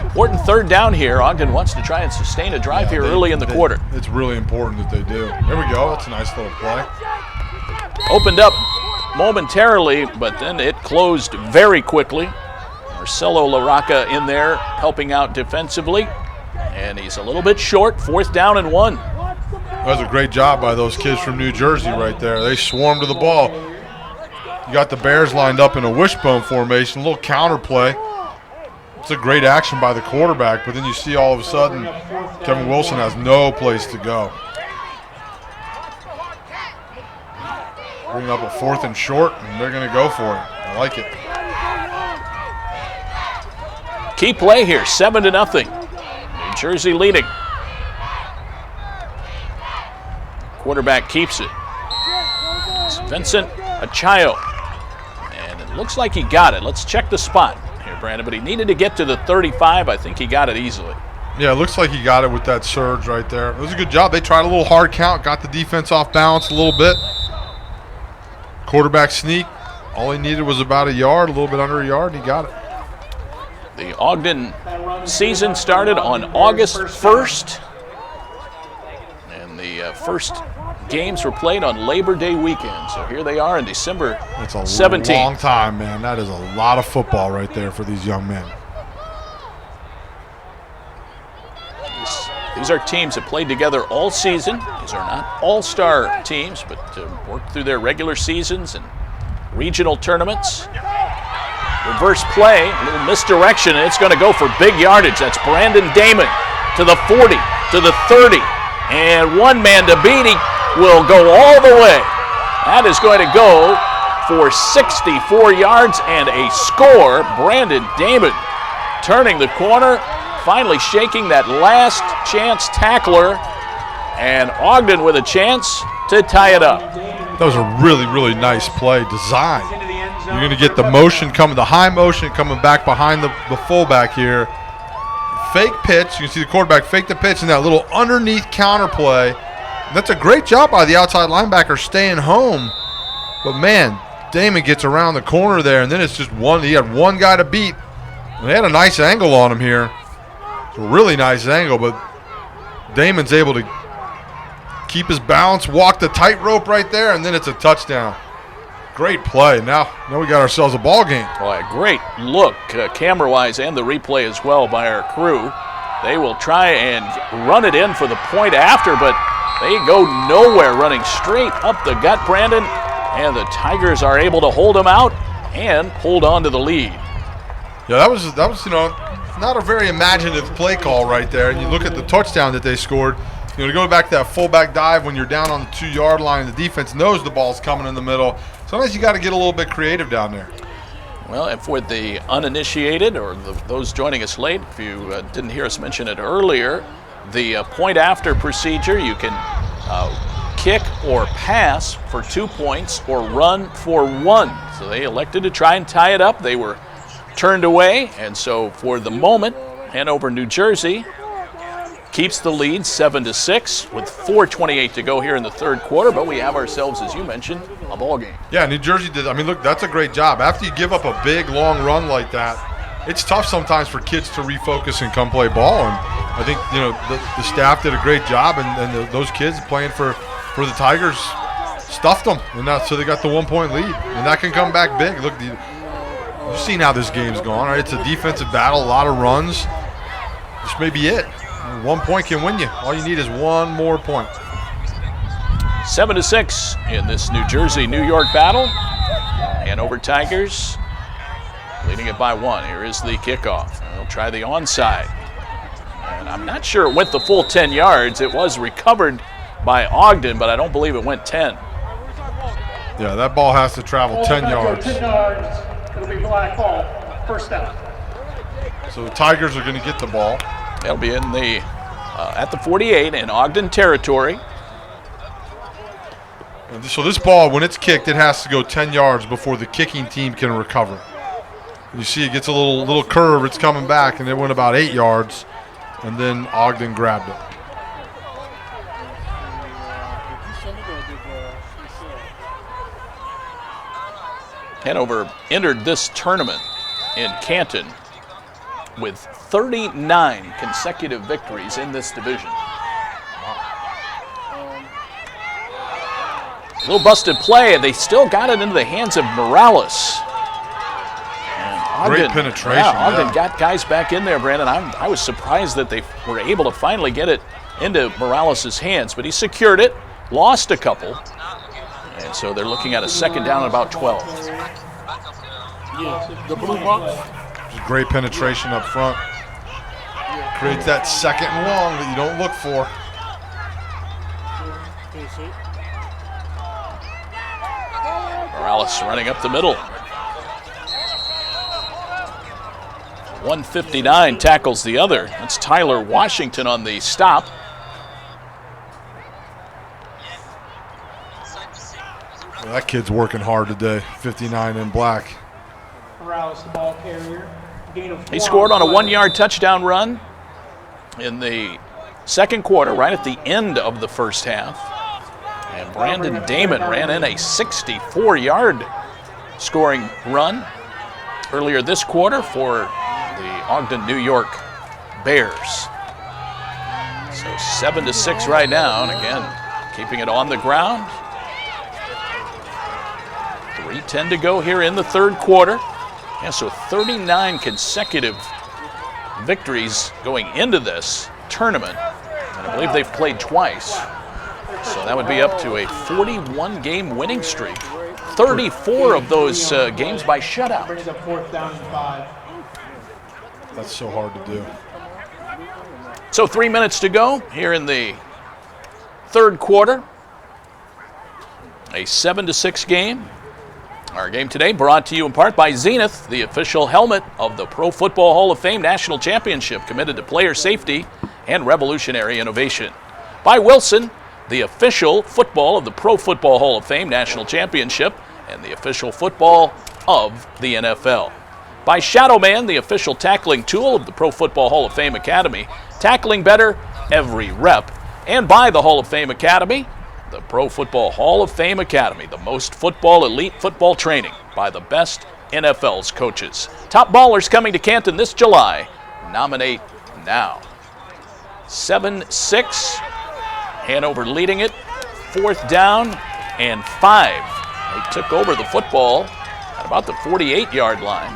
Important 3rd down here. Ogden wants to try and sustain a drive here early in the quarter. It's really important that they do. There we go. That's a nice little play. Opened up momentarily, but then it closed very quickly. Marcelo LaRocca in there helping out defensively. And he's a little bit short, 4th down and 1. That was a great job by those kids from New Jersey right there. They swarmed to the ball. You got the Bears lined up in a wishbone formation, a little counter play. It's a great action by the quarterback, but then you see all of a sudden Kevin Wilson has no place to go. Bring up a 4th and short, and they're going to go for it. I like it. Key play here, 7-0. New Jersey leading. Quarterback keeps it. It's Vincent Achayo. And it looks like he got it. Let's check the spot here Brandon, but he needed to get to the 35. I think he got it easily. Yeah, it looks like he got it with that surge right there. It was a good job. They tried a little hard count, got the defense off balance a little bit. Quarterback sneak. All he needed was about a yard, a little bit under a yard, and he got it. The Ogden season started on August 1st. And the first games were played on Labor Day weekend. So here they are in December 17th. That's a long time, man. That is a lot of football right there for these young men. These are teams that played together all season. These are not all-star teams, but worked through their regular seasons and regional tournaments. Reverse play, a little misdirection, and it's going to go for big yardage. That's Brandon Damon to the 40, to the 30, and one man to beat. He will go all the way. That is going to go for 64 yards and a score. Brandon Damon turning the corner, finally shaking that last chance tackler, and Ogden with a chance to tie it up. That was a really, really nice play design. You're going to get the motion coming, the high motion coming back behind the fullback here. Fake pitch. You can see the quarterback fake the pitch and that little underneath counter play. And that's a great job by the outside linebacker staying home. But, man, Damon gets around the corner there, and then it's just one. He had one guy to beat. And they had a nice angle on him here. It's a really nice angle, but Damon's able to keep his balance, walk the tightrope right there, and then it's a touchdown. Great play. Now we got ourselves a ball game. Boy, a great look, camera-wise, and the replay as well by our crew. They will try and run it in for the point after, but they go nowhere, running straight up the gut, Brandon, and the Tigers are able to hold them out and hold on to the lead. Yeah, that was not a very imaginative play call right there. And you look at the touchdown that they scored. To go back to that fullback dive when you're down on the 2-yard line, the defense knows the ball's coming in the middle. Sometimes you got to get a little bit creative down there. Well, and for the uninitiated or those joining us late, if you didn't hear us mention it earlier, the point after procedure, you can kick or pass for 2 points or run for 1. So they elected to try and tie it up. They were turned away, and so for the moment, Hanover, New Jersey keeps the lead 7-6 with 4:28 to go here in the third quarter, but we have ourselves, as you mentioned, a ball game. Yeah, New Jersey did. I mean, look, that's a great job. After you give up a big, long run like that, it's tough sometimes for kids to refocus and come play ball, and I think, the staff did a great job, and those kids playing for the Tigers stuffed them, and so they got the 1-point lead, and that can come back big. Look, you've seen how this game's gone, right? It's a defensive battle, a lot of runs. This may be it. 1 point can win you. All you need is one more point. 7-6 in this New Jersey-New York battle. Hanover Tigers leading it by 1. Here is the kickoff. They'll try the onside. And I'm not sure it went the full 10 yards. It was recovered by Ogden, but I don't believe it went 10. Yeah, that ball has to travel 10 yards. 10 yards. It'll be flag ball. First down. So the Tigers are going to get the ball. They'll be in the at the 48 in Ogden territory. So this ball, when it's kicked, it has to go 10 yards before the kicking team can recover. You see it gets a little curve. It's coming back, and it went about 8 yards, and then Ogden grabbed it. Hanover entered this tournament in Canton with 39 consecutive victories in this division. A little busted play, and they still got it into the hands of Morales. And Ogden, great penetration. Yeah, Ogden got guys back in there, Brandon. I was surprised that they were able to finally get it into Morales' hands, but he secured it, lost a couple, and so they're looking at a second down at about 12. The blue box. Great penetration up front. Creates that second and long that you don't look for. Morales running up the middle. 159 tackles the other. That's Tyler Washington on the stop. Well, that kid's working hard today. 59 in black. Morales, the ball carrier. Gain of 4 He scored on a play. 1-yard touchdown run in the second quarter, right at the end of the first half. And Brandon Damon ran in a 64-yard scoring run earlier this quarter for the Ogden, New York Bears. So 7-6 right now, and again, keeping it on the ground. 3:10 to go here in the third quarter. And so 39 consecutive victories going into this tournament. And I believe they've played twice. So that would be up to a 41-game winning streak. 34 of those games by shutout. Brings up 4th down and 5. That's so hard to do. So 3 minutes to go here in the third quarter. A 7-6 game. Our game today brought to you in part by Zenith, the official helmet of the Pro Football Hall of Fame National Championship, committed to player safety and revolutionary innovation. By Wilson, the official football of the Pro Football Hall of Fame National Championship and the official football of the NFL. By Shadowman, the official tackling tool of the Pro Football Hall of Fame Academy, tackling better every rep. And by the Hall of Fame Academy, the Pro Football Hall of Fame Academy, the most elite football training by the best NFL's coaches. Top ballers coming to Canton this July. Nominate now. 7-6. Hanover leading it. 4th down and 5. They took over the football at about the 48-yard line.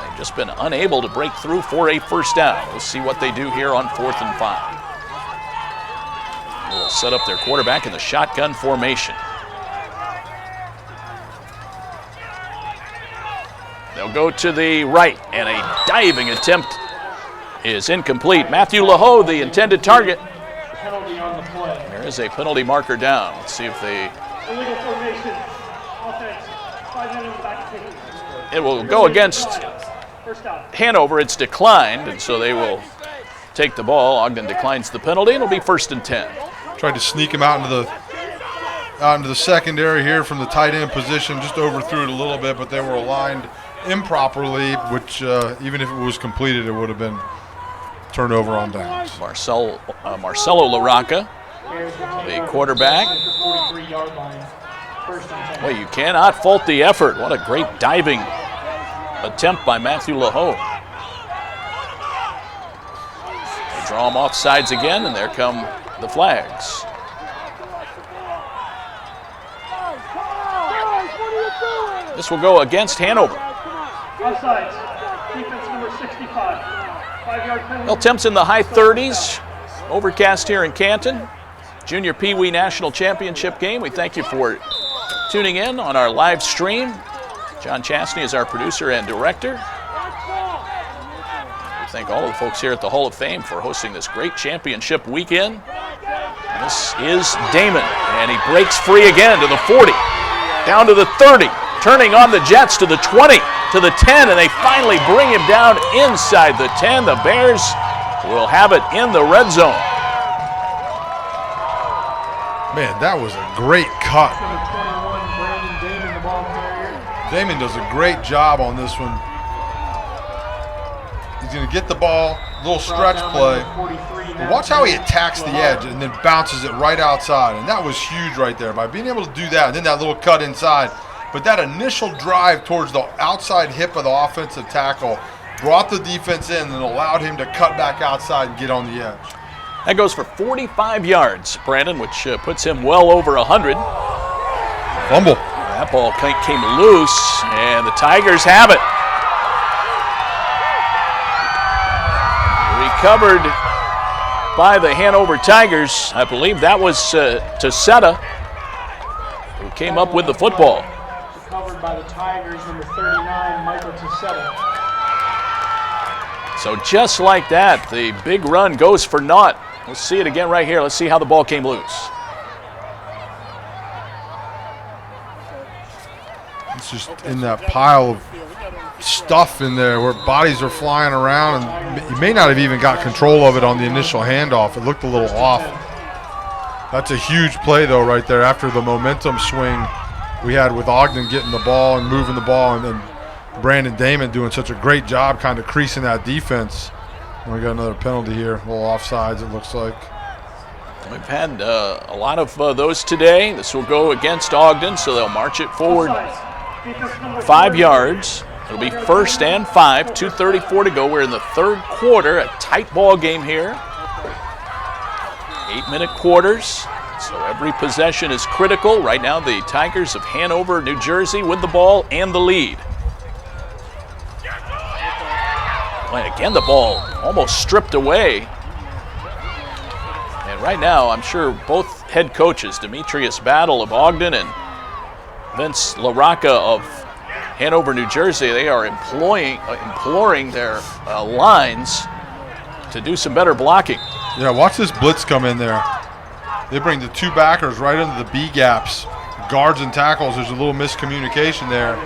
They've just been unable to break through for a first down. We'll see what they do here on 4th and 5. Will set up their quarterback in the shotgun formation. They'll go to the right, and a diving attempt is incomplete. Matthew LaHoe, the intended target. Penalty on the play. There is a penalty marker down. Let's see if they... Illegal formation. Offense. 5 minutes back. It will go against Hanover. It's declined, and so they will take the ball. Ogden declines the penalty, and it'll be 1st and 10. Tried to sneak him out into the secondary here from the tight end position, just overthrew it a little bit, but they were aligned improperly, which even if it was completed, it would have been turnover on downs. Marcelo LaRocca, the quarterback. Well, you cannot fault the effort. What a great diving attempt by Matthew LaHoe. They draw him off sides again, and there come the flags. This will go against Hanover. Offsides. Defense number 65. 5-yard penalty. Well, temps in the high 30s. Overcast here in Canton. Junior PeeWee National Championship game. We thank you for tuning in on our live stream. John Chastney is our producer and director. We thank all of the folks here at the Hall of Fame for hosting this great championship weekend. And this is Damon, and he breaks free again to the 40, down to the 30, turning on the Jets to the 20, to the 10, and they finally bring him down inside the 10. The Bears will have it in the red zone. Man, that was a great cut. Number 21, Brandon Damon, the ball carrier. Damon does a great job on this one. He's going to get the ball, little stretch play. Watch how he attacks the edge and then bounces it right outside. And that was huge right there by being able to do that. And then that little cut inside. But that initial drive towards the outside hip of the offensive tackle brought the defense in and allowed him to cut back outside and get on the edge. That goes for 45 yards, Brandon, which puts him well over 100. Fumble. That ball came loose, and the Tigers have it. Recovered by the Hanover Tigers. I believe that was Tosetta who came up with the football. Recovered by the Tigers, number 39, Michael Tosetta. So just like that, the big run goes for naught. Let's see it again right here. Let's see how the ball came loose. It's just in that pile of stuff in there where bodies are flying around, and he may not have even got control of it on the initial handoff. It looked a little off. That's a huge play, though, right there after the momentum swing we had with Ogden getting the ball and moving the ball, and then Brandon Damon doing such a great job kind of creasing that defense. And we got another penalty here, a little offsides it looks like. We've had a lot of those today. This will go against Ogden, so they'll march it forward 5 yards. It'll be 1st and 5, 2:34 to go. We're in the third quarter, a tight ball game here. 8-minute quarters, so every possession is critical. Right now, the Tigers of Hanover, New Jersey with the ball and the lead. And again, the ball almost stripped away. And right now, I'm sure both head coaches, Demetrius Battle of Ogden and Vince LaRocca of Hanover, New Jersey, they are imploring their lines to do some better blocking. Yeah, watch this blitz come in there. They bring the 2 backers right into the B gaps. Guards and tackles, there's a little miscommunication there.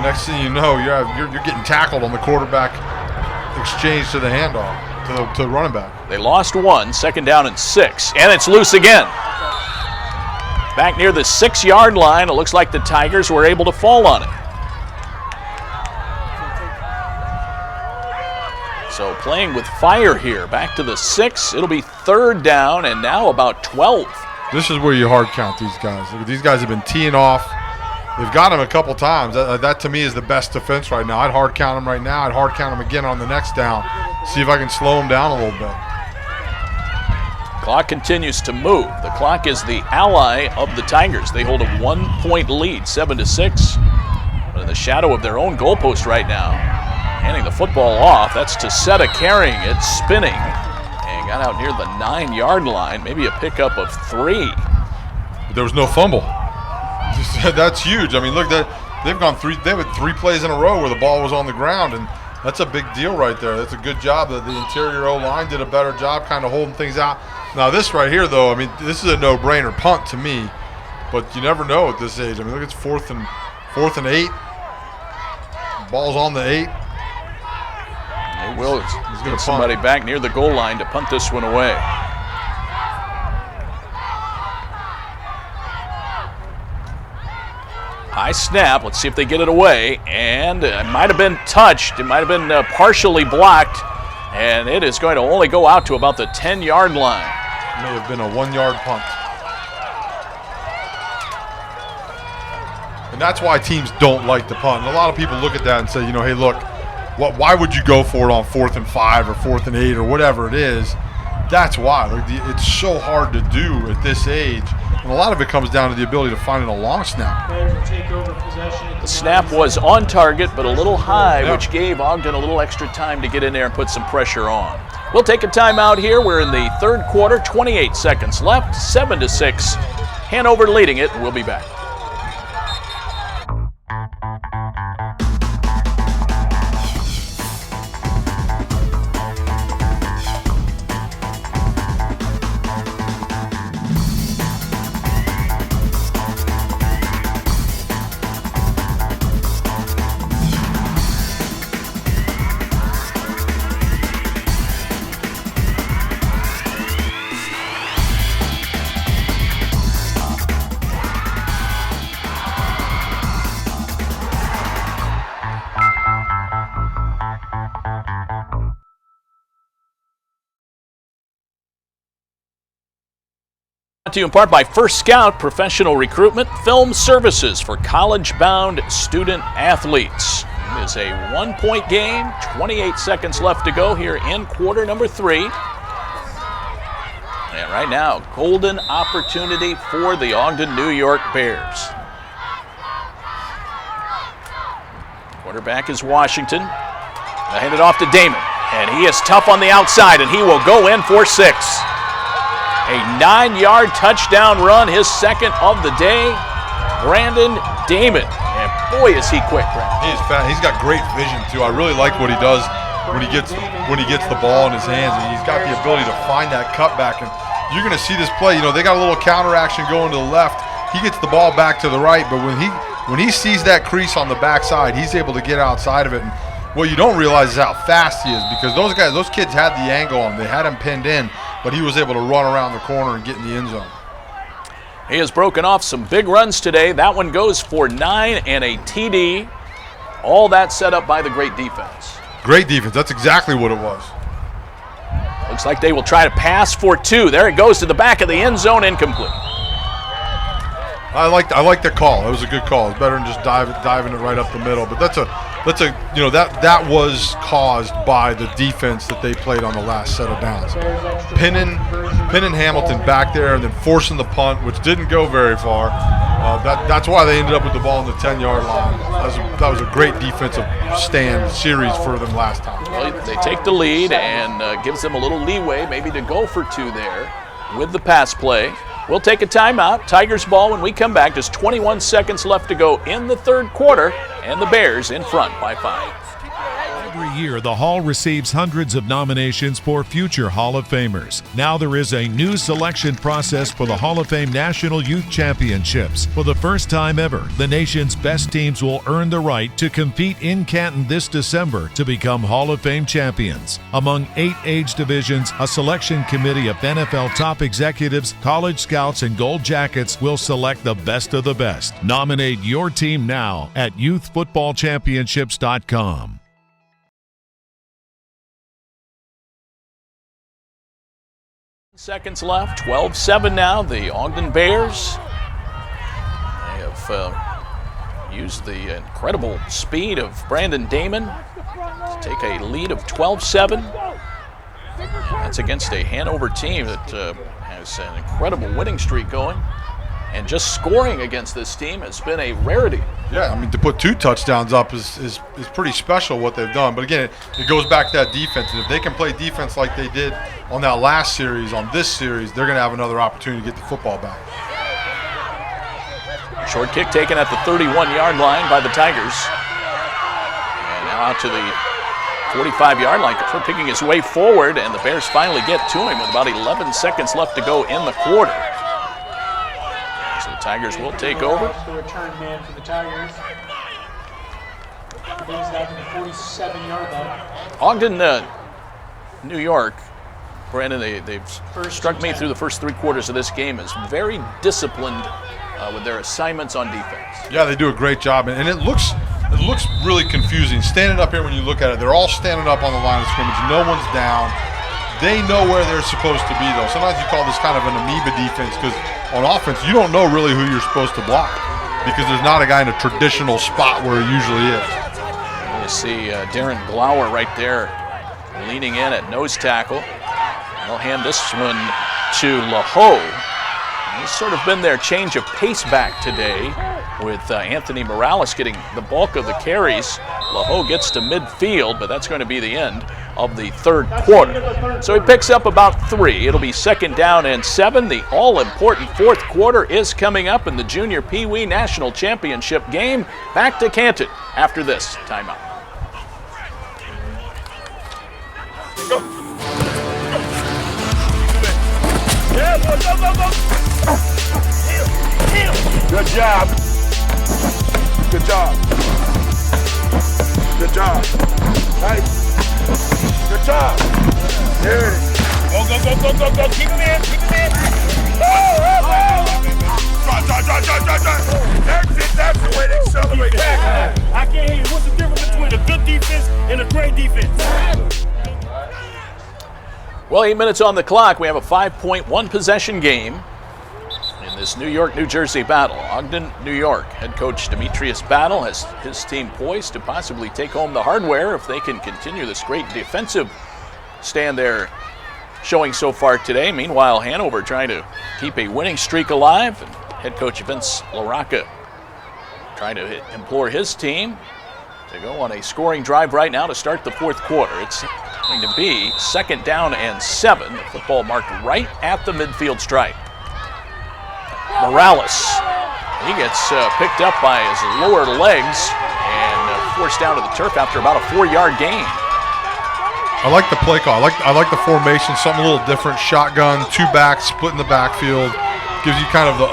Next thing you know, you're getting tackled on the quarterback exchange to the handoff, to the running back. They lost 1, 2nd down and 6, and it's loose again. Back near the 6-yard line, it looks like the Tigers were able to fall on it. So playing with fire here, back to the 6. It'll be 3rd down and now about 12. This is where you hard count these guys. Look, these guys have been teeing off. They've got them a couple times. That to me is the best defense right now. I'd hard count them right now. I'd hard count them again on the next down. See if I can slow them down a little bit. Clock continues to move. The clock is the ally of the Tigers. They hold a 1-point lead, 7-6. But in the shadow of their own goalpost right now. Handing the football off. That's Tassetta carrying it, spinning. And got out near the 9-yard line. Maybe a pickup of 3. But there was no fumble. That's huge. I mean, look, they've had 3 plays in a row where the ball was on the ground, and that's a big deal right there. That's a good job. The interior O-line did a better job kind of holding things out. Now this right here, though, I mean, this is a no-brainer punt to me, but you never know at this age. I mean, look, it's 4th and 8. Ball's on the 8. They will. He's going to somebody back near the goal line to punt this one away. High snap. Let's see if they get it away. And it might have been touched. It might have been partially blocked. And it is going to only go out to about the 10-yard line. May have been a 1-yard punt. And that's why teams don't like to punt. And a lot of people look at that and say, hey, look, why would you go for it on 4th and 5 or 4th and 8 or whatever it is? That's why. It's so hard to do at this age. And a lot of it comes down to the ability to find it a long snap. The snap was on target, but a little high, which gave Ogden a little extra time to get in there and put some pressure on. We'll take a timeout here. We're in the third quarter, 28 seconds left, 7-6. Hanover leading it. We'll be back. To you in part by First Scout Professional Recruitment Film Services for college-bound student athletes. It is a 1-point game, 28 seconds left to go here in quarter number 3. And right now, golden opportunity for the Ogden, New York Bears. Quarterback is Washington. They hand it off to Damon, and he is tough on the outside, and he will go in for 6. A 9-yard touchdown run, his second of the day. Brandon Damon. And boy, is he quick, Brandon. He's fast. He's got great vision, too. I really like what he does when he gets the ball in his hands. And he's got the ability to find that cutback. And you're going to see this play. They got a little counter action going to the left. He gets the ball back to the right. But when he sees that crease on the backside, he's able to get outside of it. And what you don't realize is how fast he is, because those kids had the angle on him. They had him pinned in, but he was able to run around the corner and get in the end zone. He has broken off some big runs today. That one goes for 9 and a TD. All that set up by the great defense. Great defense. That's exactly what it was. Looks like they will try to pass for 2. There it goes to the back of the end zone, incomplete. I like the call. It was a good call. It's better than just diving it right up the middle. But that's a that was caused by the defense that they played on the last set of downs. Pinning Hamilton back there and then forcing the punt, which didn't go very far. That's why they ended up with the ball on the 10-yard line. That was a great defensive stand series for them last time. Well, they take the lead and gives them a little leeway maybe to go for 2 there with the pass play. We'll take a timeout. Tigers ball when we come back. Just 21 seconds left to go in the third quarter, and the Bears in front by 5. Every year, the Hall receives hundreds of nominations for future Hall of Famers. Now there is a new selection process for the Hall of Fame National Youth Championships. For the first time ever, the nation's best teams will earn the right to compete in Canton this December to become Hall of Fame champions. Among 8 age divisions, a selection committee of NFL top executives, college scouts, and gold jackets will select the best of the best. Nominate your team now at youthfootballchampionships.com. Seconds left, 12-7 now. The Ogden Bears, they have used the incredible speed of Brandon Damon to take a lead of 12-7. That's against a Hanover team that has an incredible winning streak going. And just scoring against this team has been a rarity. Yeah, I mean, to put 2 touchdowns up is pretty special what they've done. But again, it goes back to that defense. And if they can play defense like they did on that last series, on this series, they're going to have another opportunity to get the football back. Short kick taken at the 31-yard line by the Tigers. And now out to the 45-yard line. Picking his way forward, and the Bears finally get to him with about 11 seconds left to go in the quarter. So the Tigers will take over. The return man for the Tigers. Brings it out to the 47-yard line. Ogden, New York, Brandon, they've struck me through the first 3 quarters of this game as very disciplined with their assignments on defense. Yeah, they do a great job, and it looks really confusing. Standing up here when you look at it, they're all standing up on the line of scrimmage. No one's down. They know where they're supposed to be, though. Sometimes you call this kind of an amoeba defense because on offense, you don't know really who you're supposed to block because there's not a guy in a traditional spot where he usually is. You see Darren Glauer right there leaning in at nose tackle. They'll hand this one to LaHoe. He's sort of been their change of pace back today with Anthony Morales getting the bulk of the carries. LaHoe gets to midfield, but that's going to be the end of the third quarter. So he picks up about 3. It'll be 2nd down and 7. The all-important fourth quarter is coming up in the Junior PeeWee National Championship game. Back to Canton after this timeout. Go. Yeah, boy, go. Good job. Good job. Good job. Nice. Good job. There it is. Go. Keep him in. That's the way they celebrate. I can't hear you. What's the difference between a good defense and a great defense? Well, 8 minutes on the clock. We have a 5-point, 1-possession game in this New York-New Jersey battle. Ogden, New York. Head coach Demetrius Battle has his team poised to possibly take home the hardware if they can continue this great defensive stand they're showing so far today. Meanwhile, Hanover trying to keep a winning streak alive. And head coach Vince LaRocca trying to implore his team to go on a scoring drive right now to start the fourth quarter. It's going to be 2nd down and 7. The football marked right at the midfield stripe. Morales, he gets picked up by his lower legs and forced down to the turf after about a 4-yard gain. I like the play call. I like the formation, something a little different. Shotgun, 2 backs, split in the backfield. Gives you kind of the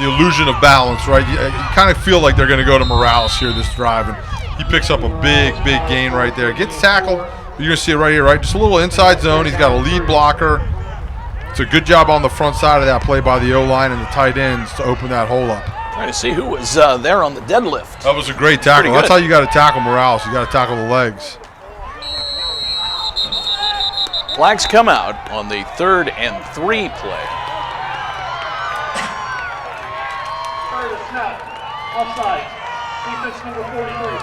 illusion of balance, right? You kind of feel like they're going to go to Morales here this drive, and he picks up a big gain right there. Gets tackled. You're going to see it right here, right? Just a little inside zone. He's got a lead blocker. It's a good job on the front side of that play by the O-line and the tight ends to open that hole up. Trying to see who was there on the deadlift. That was a great tackle. That's how you got to tackle Morales. You got to tackle the legs. Flags come out on the 3rd and 3 play.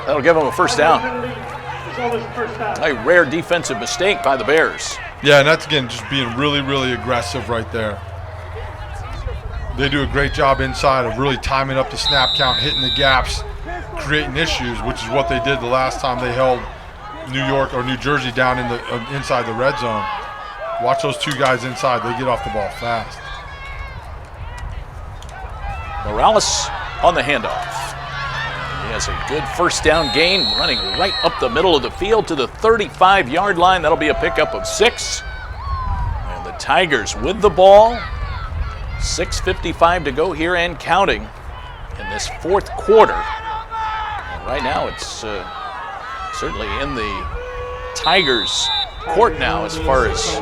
That'll give them a first down. A rare defensive mistake by the Bears. Yeah, and that's, again, just being really, really aggressive right there. They do a great job inside of really timing up the snap count, hitting the gaps, creating issues, which is what they did the last time they held New York or New Jersey down in the inside the red zone. Watch those two guys inside. They get off the ball fast. Morales on the handoff. He has a good first down gain, running right up the middle of the field to the 35-yard line. That'll be a pickup of 6. And the Tigers with the ball. 6:55 to go here and counting in this 4th quarter. And right now it's certainly in the Tigers' court now as far as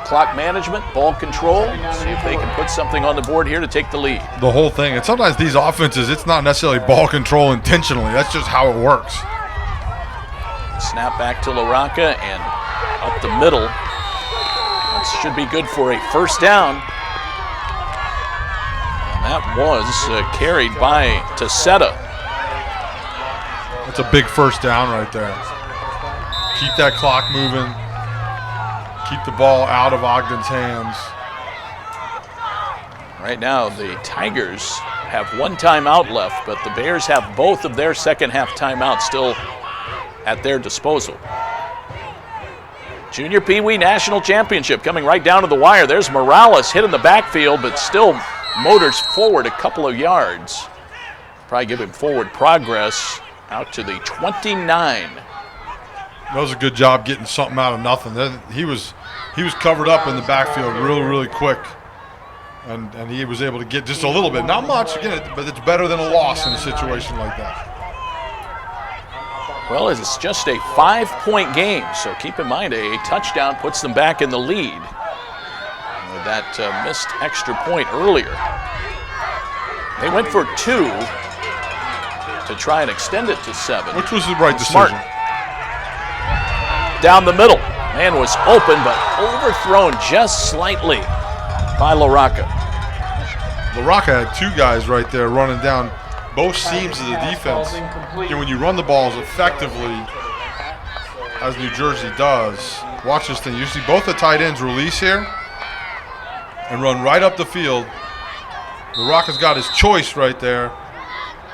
clock management, ball control. See if they can put something on the board here to take the lead. The whole thing. And sometimes these offenses, it's not necessarily ball control intentionally. That's just how it works. Snap back to LaRocca and up the middle. That should be good for a first down. And that was carried by Tassetta. That's a big first down right there. Keep that clock moving. Keep the ball out of Ogden's hands. Right now, the Tigers have 1 timeout left, but the Bears have both of their second half timeouts still at their disposal. Junior PeeWee National Championship coming right down to the wire. There's Morales hit in the backfield, but still motors forward a couple of yards. Probably give him forward progress out to the 29. That was a good job getting something out of nothing. He was covered up in the backfield really, really quick. And he was able to get just a little bit. Not much, again, but it's better than a loss in a situation like that. Well, it's just a 5-point game, so keep in mind a touchdown puts them back in the lead. With that missed extra point earlier. They went for 2 to try and extend it to 7. Which was the right decision. Down the middle. Man was open, but overthrown just slightly by LaRocca. LaRocca had 2 guys right there running down both seams of the defense. And when you run the balls effectively, as New Jersey does, watch this thing. You see both the tight ends release here and run right up the field. LaRocca's got his choice right there.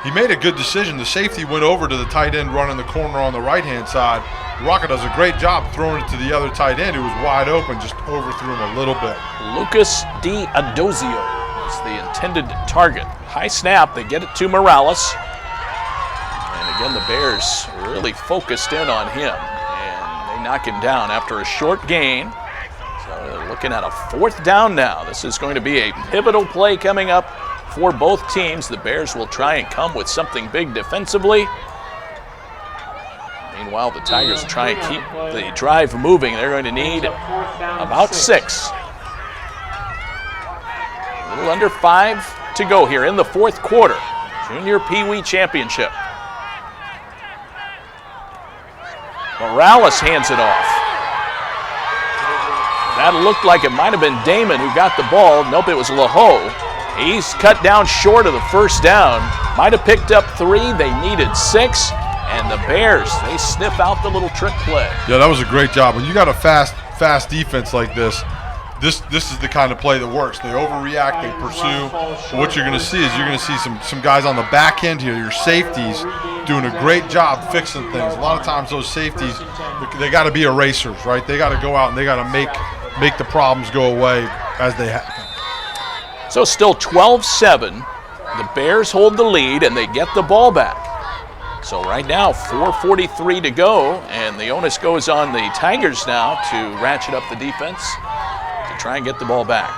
He made a good decision. The safety went over to the tight end running the corner on the right-hand side. LaRocca does a great job throwing it to the other tight end who was wide open, just overthrew him a little bit. Lucas D'Adozio is the intended target. High snap, they get it to Morales. And again, the Bears really focused in on him. And they knock him down after a short gain. So they're looking at a 4th down now. This is going to be a pivotal play coming up for both teams. The Bears will try and come with something big defensively. Meanwhile, the Tigers try and keep the drive moving. They're going to need about 6. A little under 5 to go here in the 4th quarter. Junior PeeWee Championship. Morales hands it off. That looked like it might have been Damon who got the ball. Nope, it was LaHoe. He's cut down short of the first down. Might have picked up 3. They needed 6. And the Bears, they sniff out the little trick play. Yeah, that was a great job. When you got a fast defense like this is the kind of play that works. They overreact, they pursue. But what you're going to see is you're going to see some guys on the back end here, your safeties, doing a great job fixing things. A lot of times those safeties, they got to be erasers, right? They got to go out and they got to make the problems go away as they happen. So still 12-7. The Bears hold the lead and they get the ball back. So right now, 4:43 to go, and the onus goes on the Tigers now to ratchet up the defense to try and get the ball back.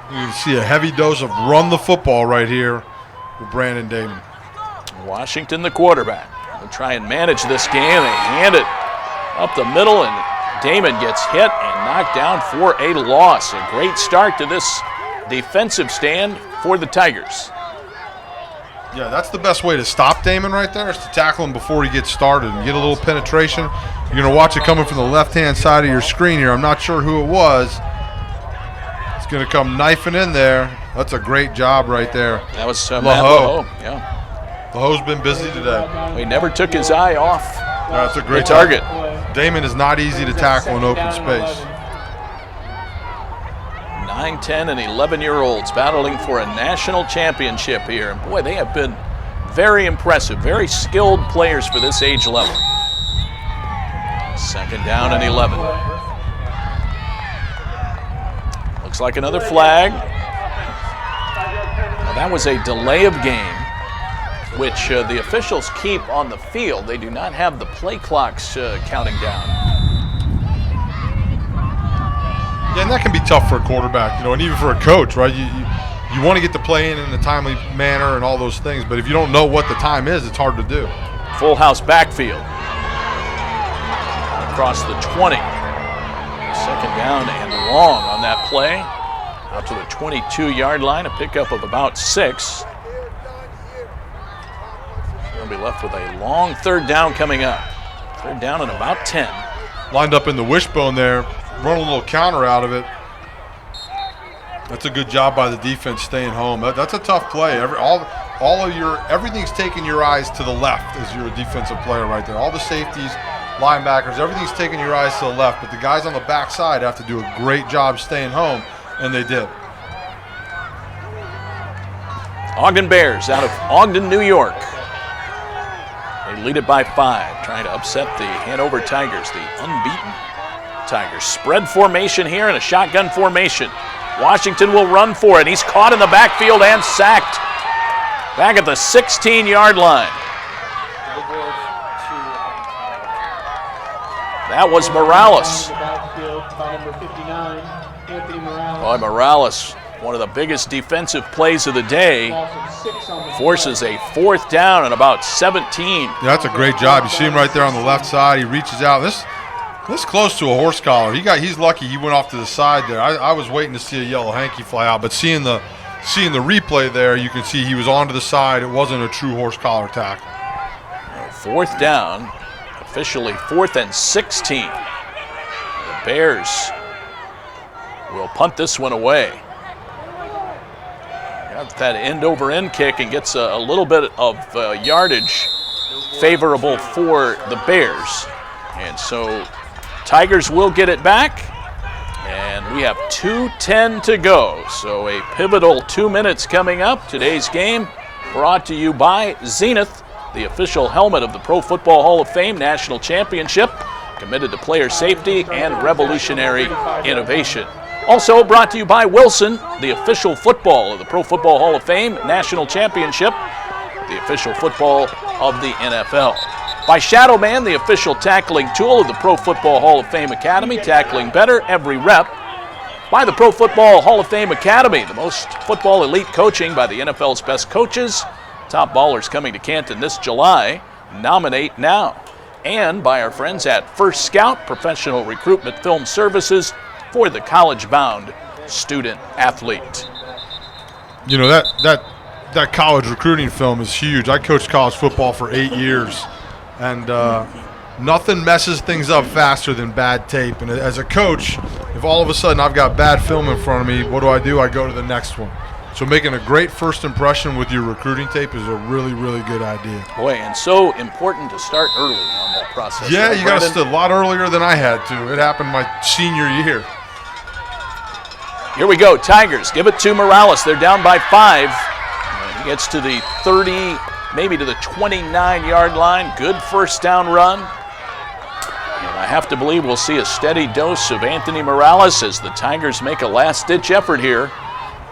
You can see a heavy dose of run the football right here with Brandon Damon. Washington, the quarterback. They'll try and manage this game. They hand it up the middle, and Damon gets hit and knocked down for a loss. A great start to this defensive stand for the Tigers. Yeah, that's the best way to stop Damon right there, is to tackle him before he gets started and get a little penetration. You're going to watch it coming from the left-hand side of your screen here. I'm not sure who it was. It's going to come knifing in there. That's a great job right there. That was Matt LaHoe. Yeah. LaHoe's been busy today. He never took his eye off That's a great the target. Damon is not easy to tackle in open space. 9, 10, and 11-year-olds battling for a national championship here. And boy, they have been very impressive, very skilled players for this age level. 2nd down and 11. Looks like another flag. Now, that was a delay of game, which the officials keep on the field. They do not have the play clocks counting down. Yeah, and that can be tough for a quarterback, and even for a coach, right? You want to get the play in a timely manner and all those things, but if you don't know what the time is, it's hard to do. Full house backfield. Across the 20. 2nd down and long on that play. Out to the 22-yard line, a pickup of about 6. We'll be left with a long 3rd down coming up. 3rd down and about 10. Lined up in the wishbone there. Run a little counter out of it. That's a good job by the defense staying home. That's a tough play. Everything's taking your eyes to the left as you're a defensive player right there. All the safeties, linebackers, everything's taking your eyes to the left. But the guys on the backside have to do a great job staying home, and they did. Ogden Bears out of Ogden, New York. They lead it by 5, trying to upset the Hanover Tigers, the unbeaten Tigers. Spread formation here and a shotgun formation. Washington will run for it. He's caught in the backfield and sacked. Back at the 16-yard line. That was Morales. Boy, Morales, one of the biggest defensive plays of the day, forces a 4th down and about 17. Yeah, that's a great job. You see him right there on the left side. He reaches out. This close to a horse collar. He's lucky he went off to the side there. I was waiting to see a yellow hanky fly out, but seeing the replay there, you can see he was onto the side. It wasn't a true horse collar tackle. 4th down, officially 4th and 16. The Bears will punt this one away. Got that end-over-end kick and gets a little bit of yardage favorable for the Bears. And so Tigers will get it back, and we have 2:10 to go. So a pivotal 2 minutes coming up. Today's game brought to you by Zenith, the official helmet of the Pro Football Hall of Fame National Championship, committed to player safety and revolutionary innovation. Also brought to you by Wilson, the official football of the Pro Football Hall of Fame National Championship, the official football of the NFL. By Shadow Man, the official tackling tool of the Pro Football Hall of Fame Academy, tackling better every rep. By the Pro Football Hall of Fame Academy, the most football elite coaching by the NFL's best coaches. Top ballers coming to Canton this July. Nominate now. And by our friends at First Scout, professional recruitment film services for the college-bound student athlete. That college recruiting film is huge. I coached college football for 8 years. And nothing messes things up faster than bad tape. And as a coach, if all of a sudden I've got bad film in front of me, what do? I go to the next one. So making a great first impression with your recruiting tape is a really, really good idea. Boy, and so important to start early on that process. Yeah, you got to start a lot earlier than I had to. It happened my senior year. Here we go, Tigers give it to Morales. They're down by 5. And he gets to the 30, maybe to the 29-yard line. Good 1st down run. And I have to believe we'll see a steady dose of Anthony Morales as the Tigers make a last-ditch effort here.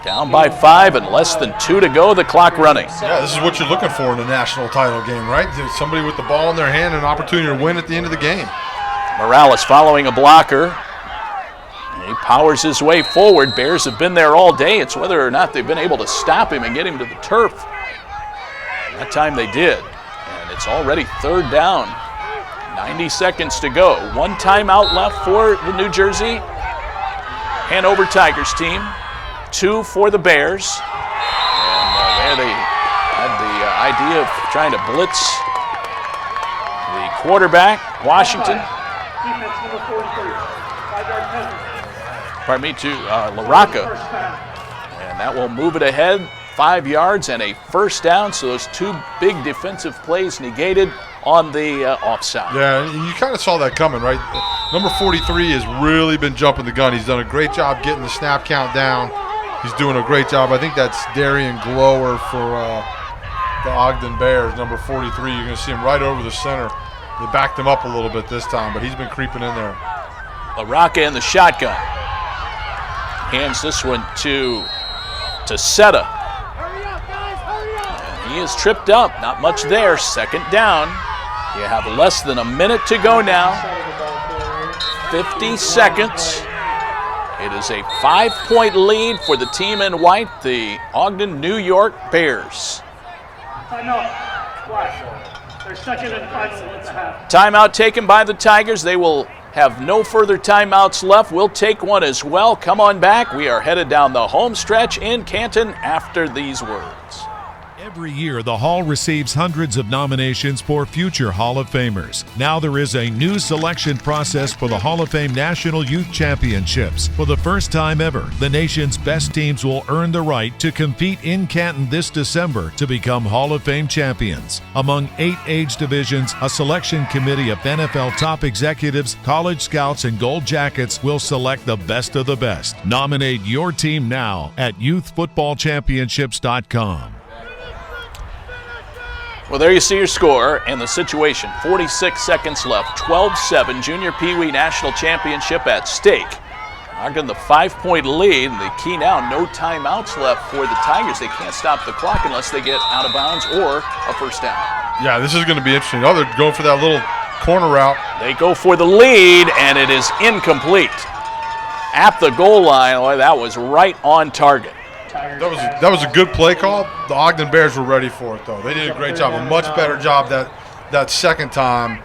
Down by 5 and less than 2 to go, the clock running. Yeah, this is what you're looking for in a national title game, right? Somebody with the ball in their hand and an opportunity to win at the end of the game. Morales following a blocker. He powers his way forward. Bears have been there all day. It's whether or not they've been able to stop him and get him to the turf. That time they did. And it's already 3rd down. 90 seconds to go. 1 timeout left for the New Jersey Hanover Tigers team, 2 for the Bears. And there they had the idea of trying to blitz the quarterback, Washington. Defense number 43. 5-yard penalty. Pardon me, to LaRocca. And that will move it ahead 5 yards and a first down. So those 2 big defensive plays negated on the offside. Yeah, and you kind of saw that coming, right? Number 43 has really been jumping the gun. He's done a great job getting the snap count down. He's doing a great job. I think that's Darian Glower for the Ogden Bears, number 43. You're going to see him right over the center. They backed him up a little bit this time, but he's been creeping in there. LaRocca in the shotgun. Hands this one to Seta. And he is tripped up. Not much there. Second down. You have less than a minute to go now. 50 seconds. It is a 5-point lead for the team in white, the Ogden, New York Bears. They're second and 5 minutes and a half. Timeout taken by the Tigers. They will have no further timeouts left. We'll take one as well. Come on back. We are headed down the home stretch in Canton after these words. Every year, the Hall receives hundreds of nominations for future Hall of Famers. Now there is a new selection process for the Hall of Fame National Youth Championships. For the first time ever, the nation's best teams will earn the right to compete in Canton this December to become Hall of Fame champions. Among 8 age divisions, a selection committee of NFL top executives, college scouts, and gold jackets will select the best of the best. Nominate your team now at youthfootballchampionships.com. Well, there you see your score and the situation. 46 seconds left, 12-7, Junior PeeWee National Championship at stake. Ogden the 5-point lead, and the key now, no timeouts left for the Tigers. They can't stop the clock unless they get out of bounds or a first down. Yeah, this is going to be interesting. Oh, they're going for that little corner route. They go for the lead, and it is incomplete. At the goal line, boy, that was right on target. That was a good play call. The Ogden Bears were ready for it, though. They did a great job, a much better job that second time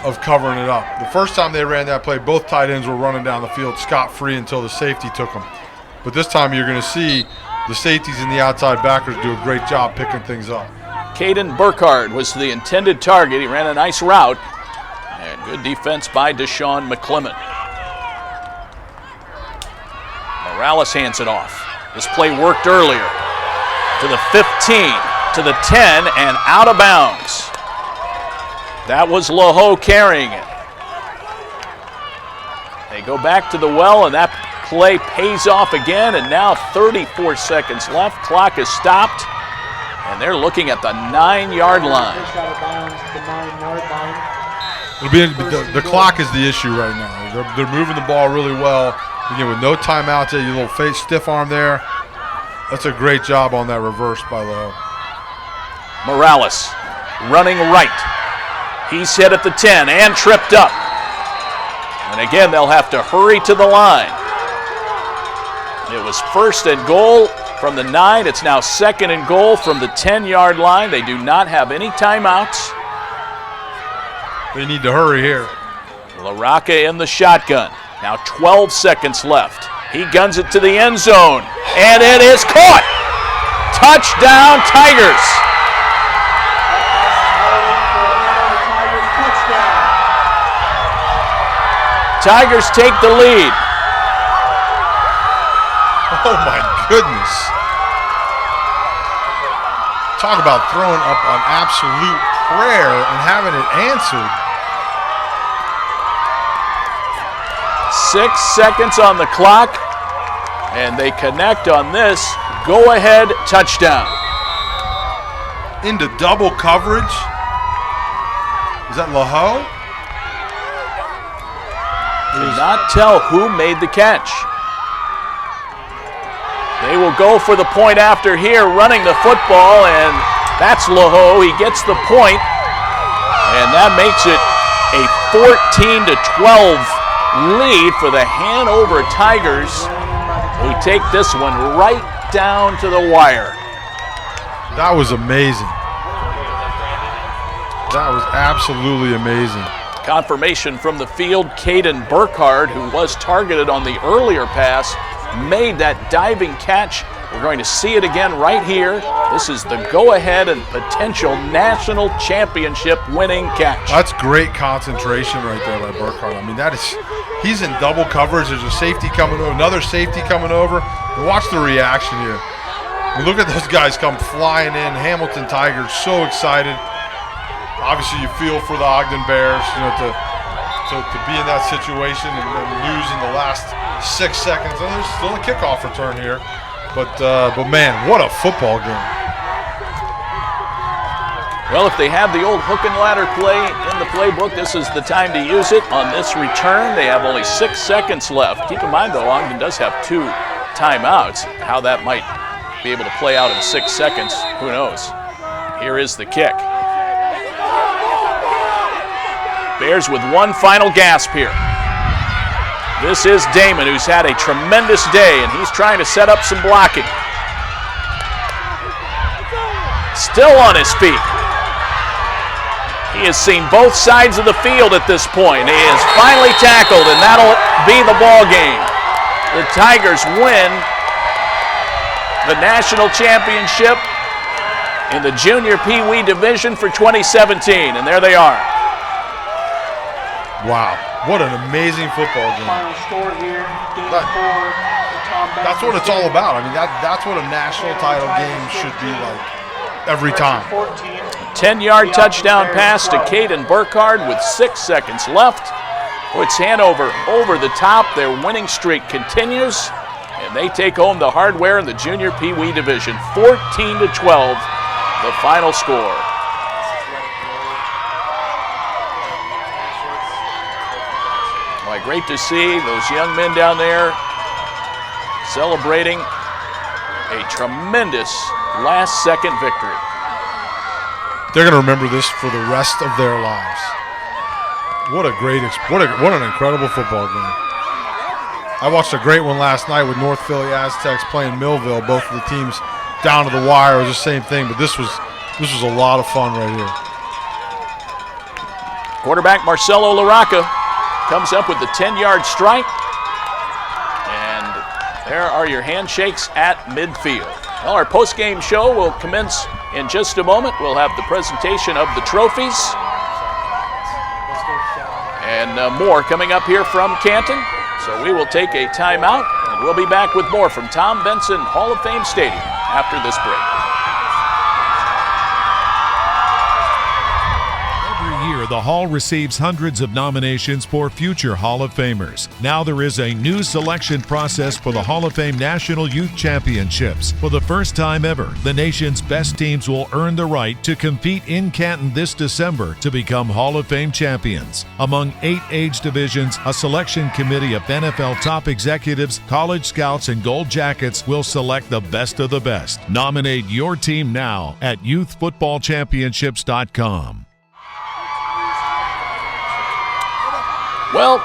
of covering it up. The first time they ran that play, both tight ends were running down the field scot-free until the safety took them. But this time you're going to see the safeties and the outside backers do a great job picking things up. Caden Burkhardt was the intended target. He ran a nice route. And good defense by Deshaun McClement. Morales hands it off. This play worked earlier. To the 15, to the 10, and out of bounds. That was Loho carrying it. They go back to the well, and that play pays off again, and now 34 seconds left. Clock is stopped, and they're looking at the 9-yard line. The clock is the issue right now. They're moving the ball really well. Again, with no timeouts, your little face stiff arm there. That's a great job on that reverse by Lowe. Morales running right. He's hit at the 10 and tripped up. And again, they'll have to hurry to the line. It was first and goal from the 9. It's now second and goal from the 10-yard line. They do not have any timeouts. They need to hurry here. LaRocca in the shotgun. Now 12 seconds left. He guns it to the end zone, and it is caught. Touchdown, Tigers. Tigers take the lead. Oh, my goodness. Talk about throwing up an absolute prayer and having it answered. 6 seconds on the clock, and they connect on this go-ahead touchdown. Into double coverage. Is that Laho? Did not tell who made the catch. They will go for the point after here, running the football, and that's Laho. He gets the point, and that makes it a 14-12 lead for the Hanover Tigers, who take this one right down to the wire. That was amazing. That was absolutely amazing. Confirmation from the field, Caden Burkhardt, who was targeted on the earlier pass, made that diving catch. We're going to see it again right here. This is the go-ahead and potential national championship winning catch. That's great concentration right there by Burkhardt. I mean, he's in double coverage. There's a safety coming over, another safety coming over. And watch the reaction here. And look at those guys come flying in. Hamilton Tigers so excited. Obviously, you feel for the Ogden Bears, to be in that situation and lose in the last 6 seconds. And there's still a kickoff return here. But man, what a football game. Well, if they have the old hook and ladder play in the playbook, this is the time to use it. On this return, they have only 6 seconds left. Keep in mind, though, Ogden does have 2 timeouts. How that might be able to play out in 6 seconds, who knows? Here is the kick. Bears with one final gasp here. This is Damon, who's had a tremendous day, and he's trying to set up some blocking. Still on his feet. He has seen both sides of the field at this point. He is finally tackled, and that'll be the ball game. The Tigers win the national championship in the junior PeeWee division for 2017, and there they are. Wow, what an amazing football game. Final score here, game 4. That's what it's all about. I mean, that's what a national title game should be like every time. 10-yard touchdown pass to Caden Burkhardt with 6 seconds left. Puts Hanover over the top. Their winning streak continues, and they take home the hardware in the junior PeeWee division. 14-12, the final score. Great to see those young men down there celebrating a tremendous last-second victory. They're going to remember this for the rest of their lives. What an incredible football game. I watched a great one last night with North Philly Aztecs playing Millville. Both of the teams down to the wire. It was the same thing, but this was a lot of fun right here. Quarterback Marcelo LaRocca comes up with the 10-yard strike, and there are your handshakes at midfield. Well, our post-game show will commence in just a moment. We'll have the presentation of the trophies and more coming up here from Canton. So we will take a timeout, and we'll be back with more from Tom Benson Hall of Fame Stadium after this break. The Hall receives hundreds of nominations for future Hall of Famers. Now there is a new selection process for the Hall of Fame National Youth Championships. For the first time ever, the nation's best teams will earn the right to compete in Canton this December to become Hall of Fame champions. Among 8 age divisions, a selection committee of NFL top executives, college scouts, and gold jackets will select the best of the best. Nominate your team now at youthfootballchampionships.com. Well,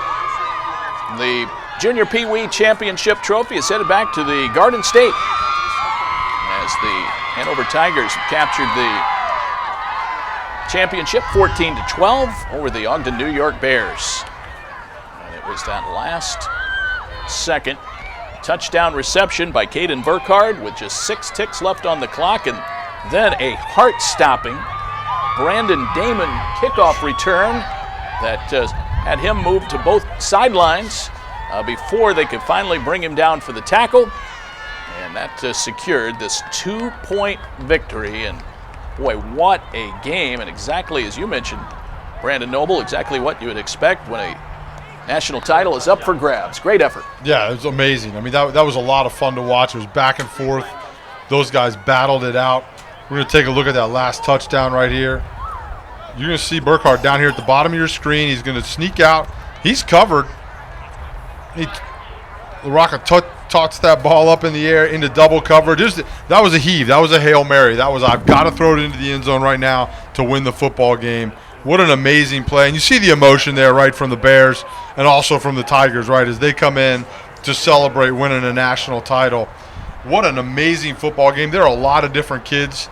the Junior PeeWee Championship trophy is headed back to the Garden State as the Hanover Tigers captured the championship 14-12 over the Ogden, New York Bears. And it was that last second touchdown reception by Caden Burkhardt with just 6 ticks left on the clock, and then a heart-stopping Brandon Damon kickoff return that had him move to both sidelines before they could finally bring him down for the tackle. And that secured this 2-point victory. And boy, what a game. And exactly as you mentioned, Brandon Noble, exactly what you would expect when a national title is up for grabs. Great effort. Yeah, it was amazing. I mean, that was a lot of fun to watch. It was back and forth. Those guys battled it out. We're going to take a look at that last touchdown right here. You're going to see Burkhardt down here at the bottom of your screen. He's going to sneak out. He's covered. LaRocca tossed that ball up in the air into double coverage. That was a heave. That was a Hail Mary. That was, I've got to throw it into the end zone right now to win the football game. What an amazing play. And you see the emotion there, right, from the Bears and also from the Tigers, right, as they come in to celebrate winning a national title. What an amazing football game. There are a lot of different kids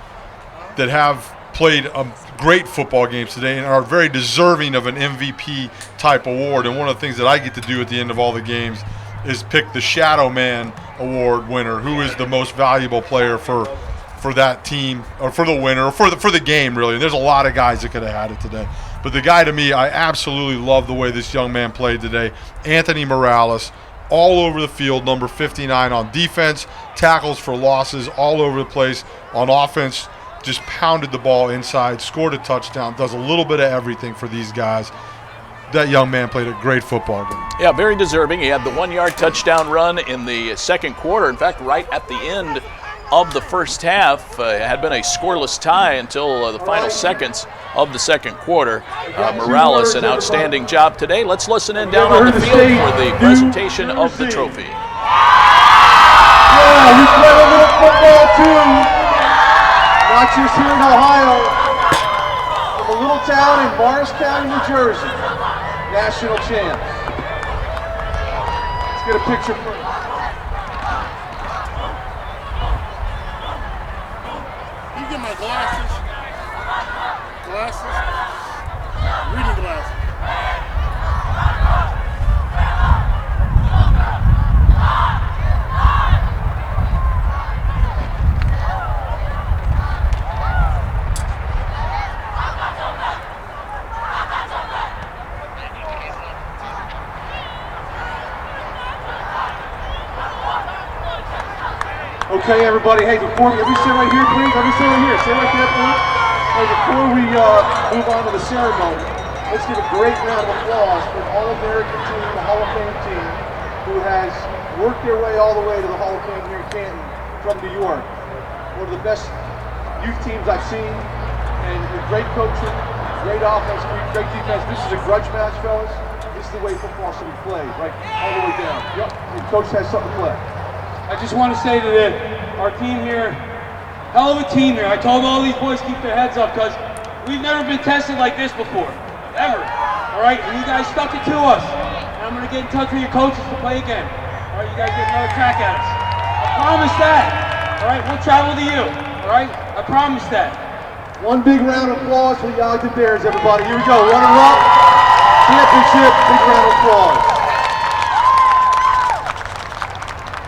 that have played a great football games today and are very deserving of an MVP type award. And one of the things that I get to do at the end of all the games is pick the Shadow Man Award winner, who is the most valuable player for that team, or for the winner, or for the game, really. And there's a lot of guys that could have had it today. But the guy, to me, I absolutely love the way this young man played today. Anthony Morales, all over the field, number 59 on defense, tackles for losses all over the place. On offense, just pounded the ball inside, scored a touchdown, does a little bit of everything for these guys. That young man played a great football game. Yeah, very deserving. He had the 1-yard touchdown run in the second quarter. In fact, right at the end of the first half, had been a scoreless tie until the final seconds of the second quarter. Morales, an outstanding job today. Let's listen in down on the field for the presentation of the trophy. Yeah, we play a little football too. Not just here in Ohio. From a little town in Morris County, New Jersey. National champs. Let's get a picture first. You get my glasses. Reading glasses. Okay, everybody. Hey, before everybody sit right here, please. Everybody sit right here. Sit right there, please. Hey, before we move on to the ceremony, let's give a great round of applause for the All-American team, the Hall of Fame team, who has worked their way all the way to the Hall of Fame here in Canton from New York. One of the best youth teams I've seen, and with great coaching, great offense, great defense. This is a grudge match, fellas. This is the way football should be played, right all the way down. Yep, and coach has something to play. I just want to say to our team here, hell of a team here. I told all these boys keep their heads up because we've never been tested like this before, ever. All right, and you guys stuck it to us. And I'm going to get in touch with your coaches to play again. All right, you guys get another crack at us. I promise that. All right, we'll travel to you. All right, I promise that. One big round of applause for the Ogden Bears, everybody. Here we go, runner-up, championship, big round of applause.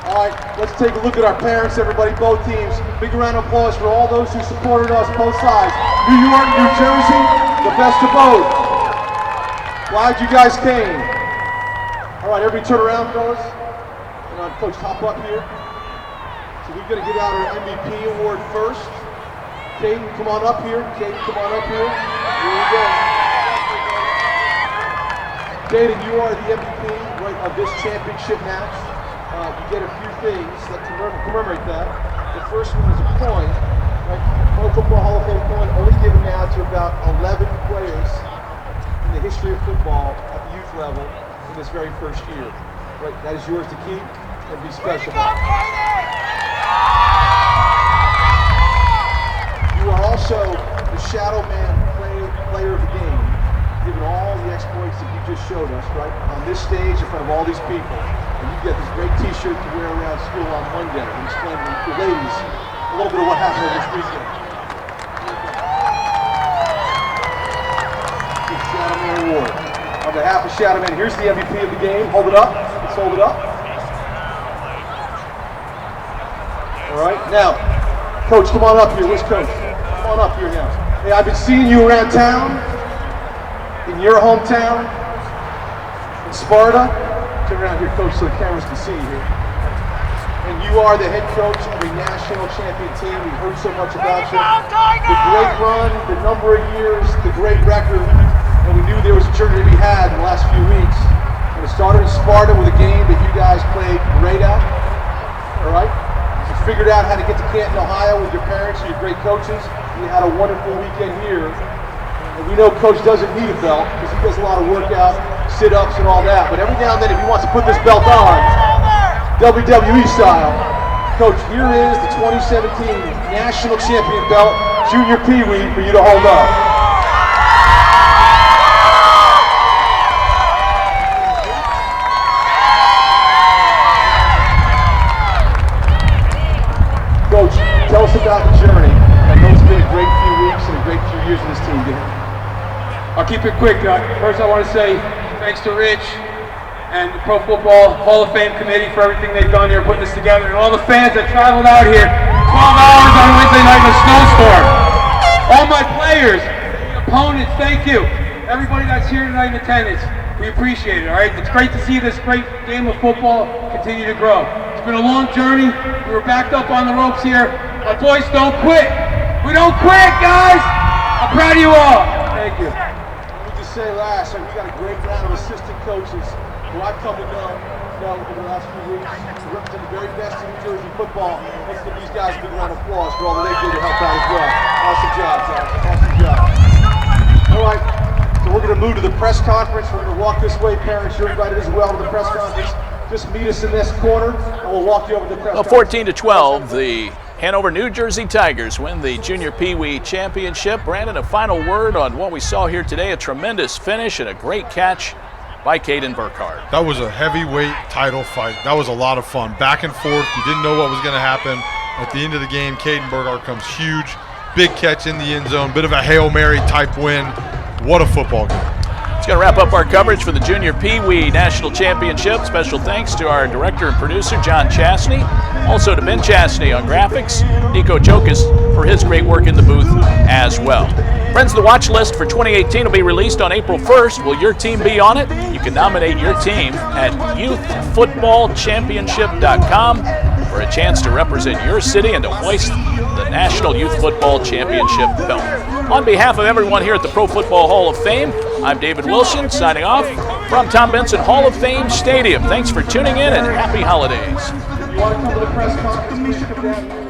All right, let's take a look at our parents, everybody, both teams. Big round of applause for all those who supported us, both sides. New York, New Jersey, the best of both. Glad you guys came. All right, everybody turn around, fellas. And Coach, hop up here. So we're gonna give out our MVP award first. Caden, come on up here. Caden, come on up here. Here we go. Caden, you are the MVP right, of this championship match. You get a few things that commemorate that. The first one is a coin, right? Pro Football Hall of Fame coin, only given now to about 11 players in the history of football at the youth level in this very first year. Right, that is yours to keep and be special. You are also the Shadow Man player of the game, given all the exploits that you just showed us, right? On this stage in front of all these people. And you get this great t-shirt to wear around school on Monday and explain to the ladies a little bit of what happened over this weekend. The Shadow Man Award. On behalf of Shadow Man, here's the MVP of the game. Hold it up. Let's hold it up. All right, now, Coach, come on up here. Where's Coach? Come on up here now. Hey, I've been seeing you around town, in your hometown, in Sparta. Turn around here, Coach, so the cameras can see you here. And you are the head coach of a national champion team. We've heard so much about you. The great run, the number of years, the great record. And we knew there was a journey to be had in the last few weeks. And it started in Sparta with a game that you guys played great at. All right? You figured out how to get to Canton, Ohio with your parents and your great coaches. You had a wonderful weekend here. And we know Coach doesn't need a belt because he does a lot of workout, sit-ups and all that. But every now and then if he wants to put this belt on, WWE style, Coach, here is the 2017 National Champion belt, Junior PeeWee, for you to hold up. Coach, tell us about the journey. I know it's been a great few weeks and a great few years with this team, dude. I'll keep it quick. First, I want to say thanks to Rich and the Pro Football Hall of Fame Committee for everything they've done here, putting this together, and all the fans that traveled out here 12 hours on Wednesday night in a snowstorm. All my players, the opponents, thank you. Everybody that's here tonight in attendance, we appreciate it, all right? It's great to see this great game of football continue to grow. It's been a long journey. We were backed up on the ropes here. My boys don't quit. We don't quit, guys! I'm proud of you all. Thank you. Let me just say last, we got a great round of assistant coaches who I've come to know over the last few weeks to represent the very best in New Jersey football. Let's give these guys a big round of applause for all that they did to help out as well. Awesome job, guys. Awesome job. All right, so we're going to move to the press conference. We're going to walk this way. Parents, you're invited as well to the press conference. Just meet us in this corner, and we'll walk you over to the press conference. 14-12, the Hanover, New Jersey Tigers win the Junior PeeWee Championship. Brandon, a final word on what we saw here today. A tremendous finish and a great catch by Caden Burkhardt. That was a heavyweight title fight. That was a lot of fun. Back and forth. You didn't know what was going to happen. At the end of the game, Caden Burkhardt comes huge. Big catch in the end zone. Bit of a Hail Mary type win. What a football game. It's going to wrap up our coverage for the Junior PeeWee National Championship. Special thanks to our director and producer, John Chastney. Also to Ben Chastney on graphics. Nico Jokas for his great work in the booth as well. Friends, the watch list for 2018 will be released on April 1st. Will your team be on it? You can nominate your team at youthfootballchampionship.com for a chance to represent your city and to hoist the National Youth Football Championship belt. On behalf of everyone here at the Pro Football Hall of Fame, I'm David Wilson, signing off from Tom Benson Hall of Fame Stadium. Thanks for tuning in and happy holidays. If you want to come to the press conference, please come down here.